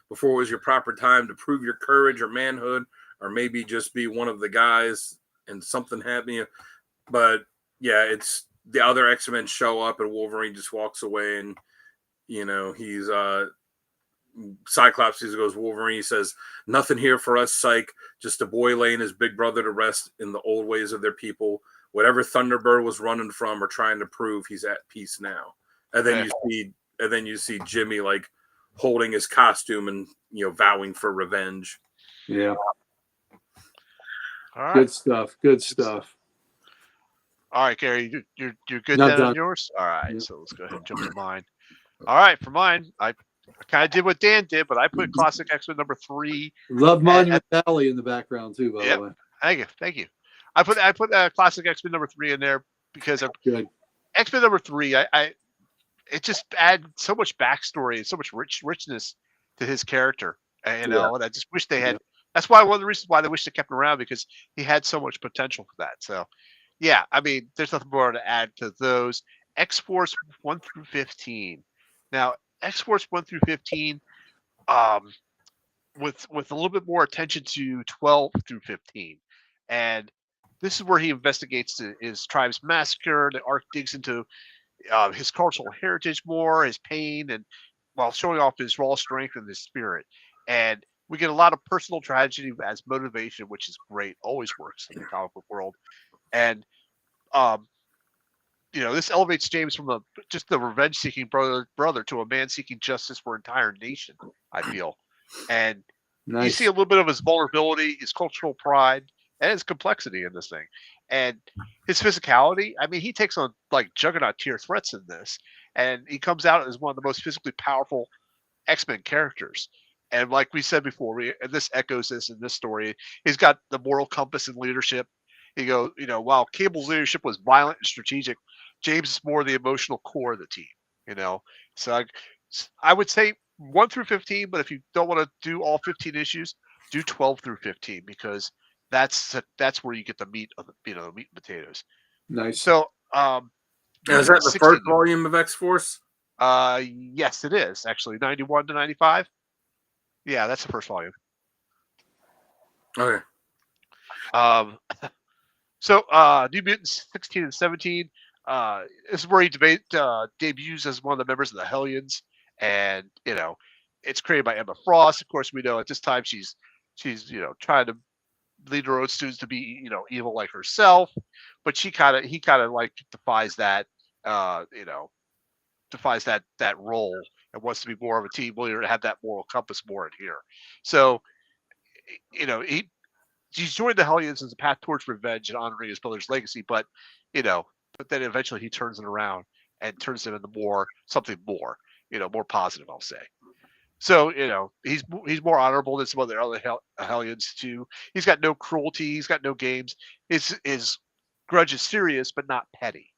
before it was your proper time to prove your courage or manhood, or maybe just be one of the guys, and something happened. But yeah, it's the other X-Men show up, and Wolverine just walks away, and he's Cyclops goes, Wolverine says, "Nothing here for us, Psych. Just a boy laying his big brother to rest in the old ways of their people. Whatever Thunderbird was running from or trying to prove, he's at peace now." And then you see Jimmy holding his costume and vowing for revenge. Yeah. All right. Good stuff. All right, Gary, you're good Not then done. on yours? All right, Yeah. so let's go ahead and jump to mine. All right, for mine, I kind of did what Dan did, but I put Classic X-Men number 3. Love Monument Valley in the background too, by Yep. the way. Thank you. I put Classic X-Men number 3 in there because of Good. X-Men number 3. It just added so much backstory and so much richness to his character, You know, and I just wish they had. That's why one of the reasons why they wish they kept him around, because he had so much potential for that. So, yeah, I mean, there's nothing more to add to those. X Force 1 through 15. Now, X Force 1 through 15, um, with a little bit more attention to 12 through 15, and this is where he investigates his tribe's massacre. The arc digs into his cultural heritage more, his pain, and while showing off his raw strength and his spirit. And we get a lot of personal tragedy as motivation, which is great. Always works in the comic book world. And um, you know, this elevates James from just the revenge-seeking brother to a man seeking justice for an entire nation. I feel, and you see a little bit of his vulnerability, his cultural pride, and his complexity in this thing, and his physicality. I mean, he takes on like Juggernaut tier threats in this, and he comes out as one of the most physically powerful X-Men characters. And like we said before, and this echoes this in this story, he's got the moral compass and leadership. You know, while Cable's leadership was violent and strategic, James is more the emotional core of the team. You know, so I would say 1 through 15, but if you don't want to do all 15 issues, do 12 through 15, because that's where you get the meat of the meat and potatoes. Nice. So, is that the first volume of X Force? Yes, it is actually 91 to 95. Yeah, that's the first volume. Okay. So, New Mutants 16 and 17. This is where he debuts as one of the members of the Hellions, and you know, it's created by Emma Frost. Of course, we know at this time she's trying to lead her own students to be evil like herself, but he kind of like defies that role and wants to be more of a team leader and have that moral compass more in here. So, he's joined the Hellions as a path towards revenge and honoring his brother's legacy, but then eventually he turns it around and turns them into something more positive, I'll say. So, he's more honorable than some of the other Hellions too. He's got no cruelty. He's got no games. His grudge is serious, but not petty,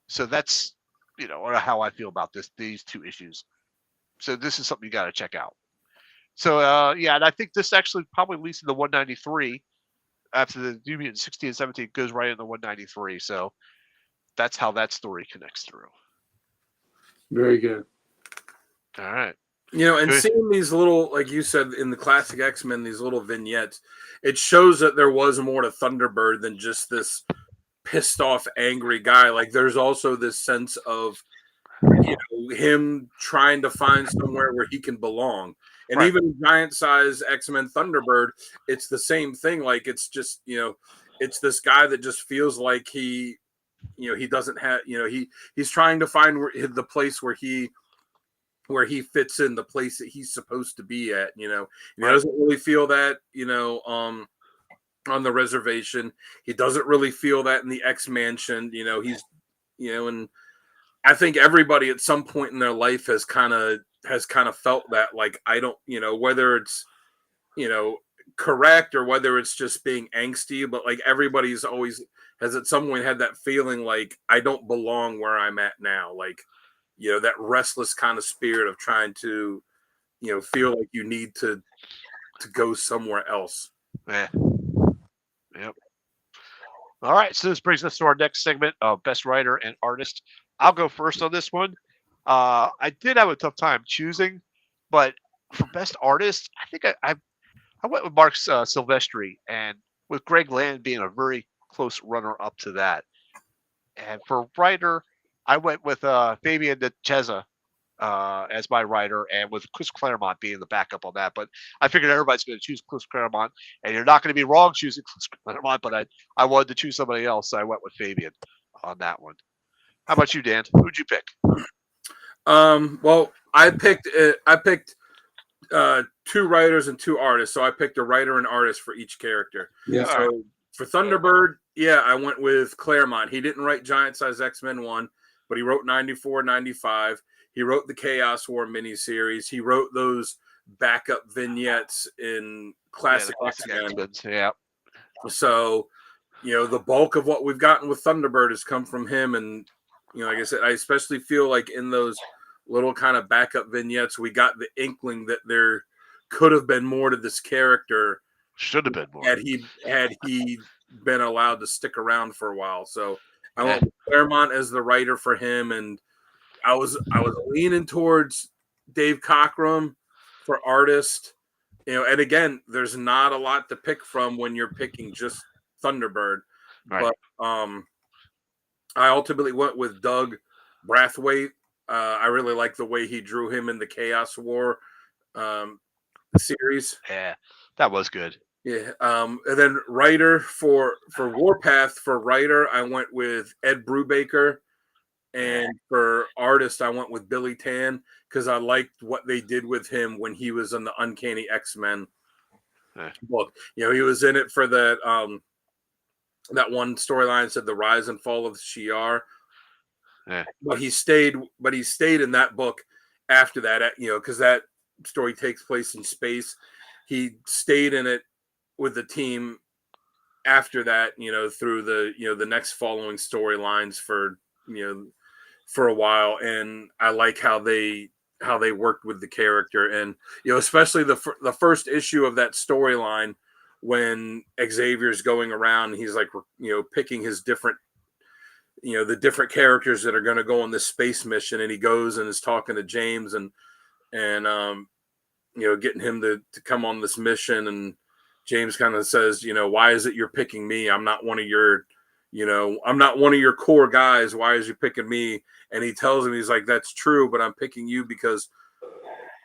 So that's, how I feel about these two issues. So this is something you got to check out. So, and I think this actually probably leads to the 193 after the New Mutant 16 and 17 goes right in the 193. So that's how that story connects through. Very good. All right. And seeing these little, like you said, in the classic X-Men, these little vignettes, it shows that there was more to Thunderbird than just this pissed off, angry guy. Like there's also this sense of, him trying to find somewhere where he can belong. And right. Even giant size X-Men Thunderbird, it's the same thing. Like it's just, it's this guy that just feels like he doesn't have, he's trying to find the place where he fits in, the place that he's supposed to be at, He doesn't really feel that, on the reservation. He doesn't really feel that in the X-Mansion, he's, and I think everybody at some point in their life has kind of felt that, like, I don't, whether it's, correct or whether it's just being angsty, but like everybody's always has at some point had that feeling like I don't belong where I'm at now. Like, that restless kind of spirit of trying to, feel like you need to go somewhere else. Yeah. Yep. All right. So this brings us to our next segment of Best Writer and Artist. I'll go first on this one. I did have a tough time choosing, but for Best Artist, I think I went with Mark Silvestri, and with Greg Land being a very close runner-up to that. And for writer, I went with Fabian Nicieza as my writer, and with Chris Claremont being the backup on that. But I figured everybody's going to choose Chris Claremont, and you're not going to be wrong choosing Chris Claremont, but I wanted to choose somebody else, so I went with Fabian on that one. How about you, Dan? Who'd you pick? Well, I picked two writers and two artists, so I picked a writer and artist for each character. Yeah. So for Thunderbird, I went with Claremont. He didn't write Giant Size X-Men 1, but he wrote 94, 95. He wrote the Chaos War miniseries. He wrote those backup vignettes in classic X-Men. Yeah. So, the bulk of what we've gotten with Thunderbird has come from him. And, like I said, I especially feel like in those little kind of backup vignettes, we got the inkling that there could have been more to this character. Should have been more. Had he been allowed to stick around for a while. So I went with Claremont as the writer for him, and I was leaning towards Dave Cockrum for artist. And again, there's not a lot to pick from when you're picking just Thunderbird. Right. But I ultimately went with Doug Brathwaite. I really like the way he drew him in the Chaos War series. Yeah, that was good. Yeah. And then writer for Warpath, for writer, I went with Ed Brubaker. And for artist, I went with Billy Tan because I liked what they did with him when he was in the Uncanny X-Men book. He was in it for that that one storyline said the rise and fall of Shi'ar. Yeah. But he stayed in that book after that, because that story takes place in space. He stayed in it with the team after that, through the next following storylines for a while, and I like how they worked with the character, and especially the first issue of that storyline when Xavier's going around, he's like picking his different the different characters that are going to go on this space mission, and he goes and is talking to James and getting him to come on this mission, and James kind of says, why is it you're picking me? I'm not one of your I'm not one of your core guys. Why is you picking me? And he tells him, he's like, that's true, but I'm picking you because,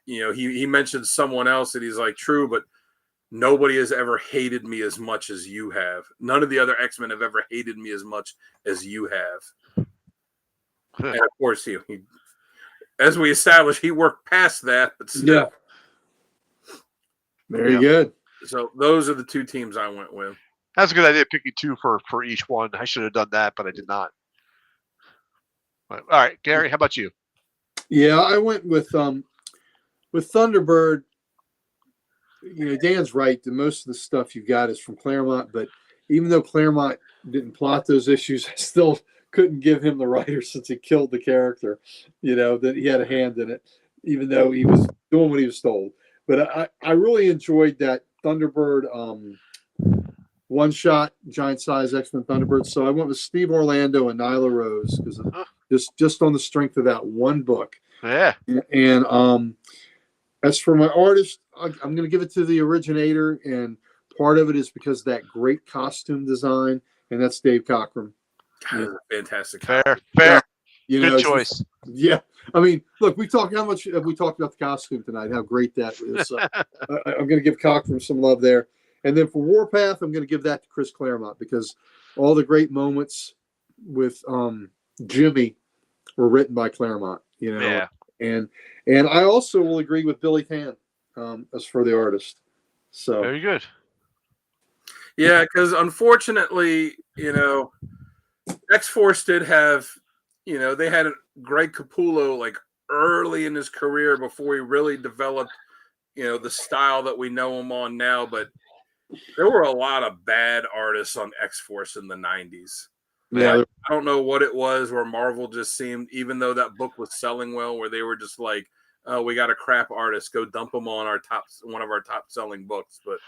he mentioned someone else, and he's like, true, but nobody has ever hated me as much as you have. None of the other X-Men have ever hated me as much as you have. And of course, he as we established, he worked past that, but still. Yeah. Very good. So those are the two teams I went with. That's a good idea, picking two for each one. I should have done that, but I did not. All right, Gary, how about you? Yeah, I went with Thunderbird. Dan's right. Most of the stuff you got is from Claremont, but even though Claremont didn't plot those issues, I still couldn't give him the writer since he killed the character. That he had a hand in it, even though he was doing what he was told. But I really enjoyed that Thunderbird one shot giant size X-Men Thunderbird. So I went with Steve Orlando and Nyla Rose because just on the strength of that one book. Yeah. And as for my artist, I'm going to give it to the originator, and part of it is because of that great costume design, and that's Dave Cockrum. Fantastic. Fair. Good choice. Yeah. I mean, look, how much have we talked about the costume tonight? How great that is. So I'm going to give Cockrum some love there. And then for Warpath, I'm going to give that to Chris Claremont because all the great moments with Jimmy were written by Claremont, Yeah. And I also will agree with Billy Tan as for the artist. So very good. Yeah, because unfortunately, X-Force did have, they had Greg Capullo like early in his career before he really developed, the style that we know him on now. But there were a lot of bad artists on X-Force in the 90s. Yeah. I don't know what it was where Marvel just seemed, even though that book was selling well, where they were just like, oh, we got a crap artist, go dump them on one of our top selling books. But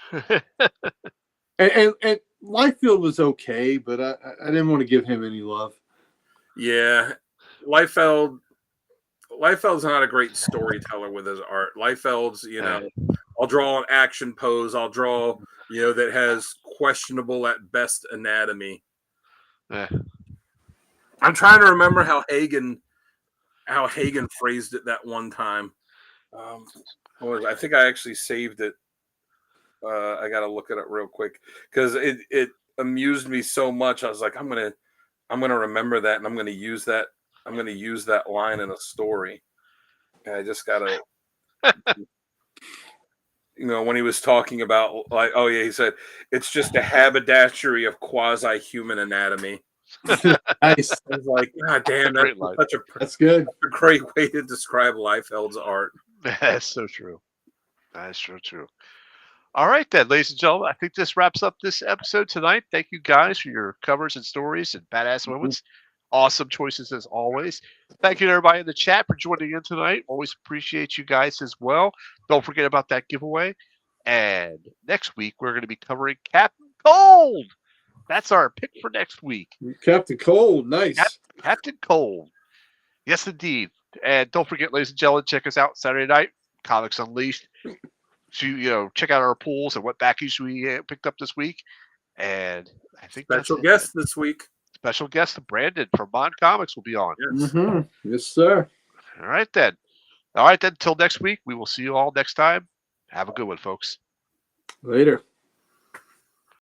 and Liefeld was okay, but I didn't want to give him any love. Yeah. Liefeld's not a great storyteller with his art. Liefeld's, I'll draw an action pose. I'll draw, that has questionable at best anatomy. I'm trying to remember how Hagen phrased it that one time. I think I actually saved it. I got to look it up real quick because it amused me so much. I was like, I'm gonna remember that, and I'm gonna use that. I'm gonna use that line in a story. And I just gotta. When he was talking about he said it's just a haberdashery of quasi-human anatomy. Nice. I was like, God damn, that's good. A great way to describe Liefeld's art. That's so true. That's so true. All right, then, ladies and gentlemen, I think this wraps up this episode tonight. Thank you guys for your covers and stories and badass moments. Awesome choices as always. Thank you to everybody in the chat for joining in tonight. Always appreciate you guys as well. Don't forget about that giveaway. And next week, we're going to be covering Captain Cold. That's our pick for next week. Captain Cold, nice. Captain Cold. Yes, indeed. And don't forget, ladies and gentlemen, check us out Saturday night, Comics Unleashed. So, check out our pools and what backies we picked up this week. And I think special guest this week. Special guest Brandon from Mon Comics will be on. Yes. Mm-hmm. Yes, sir. All right, then. Until next week. We will see you all next time. Have a good one, folks. Later.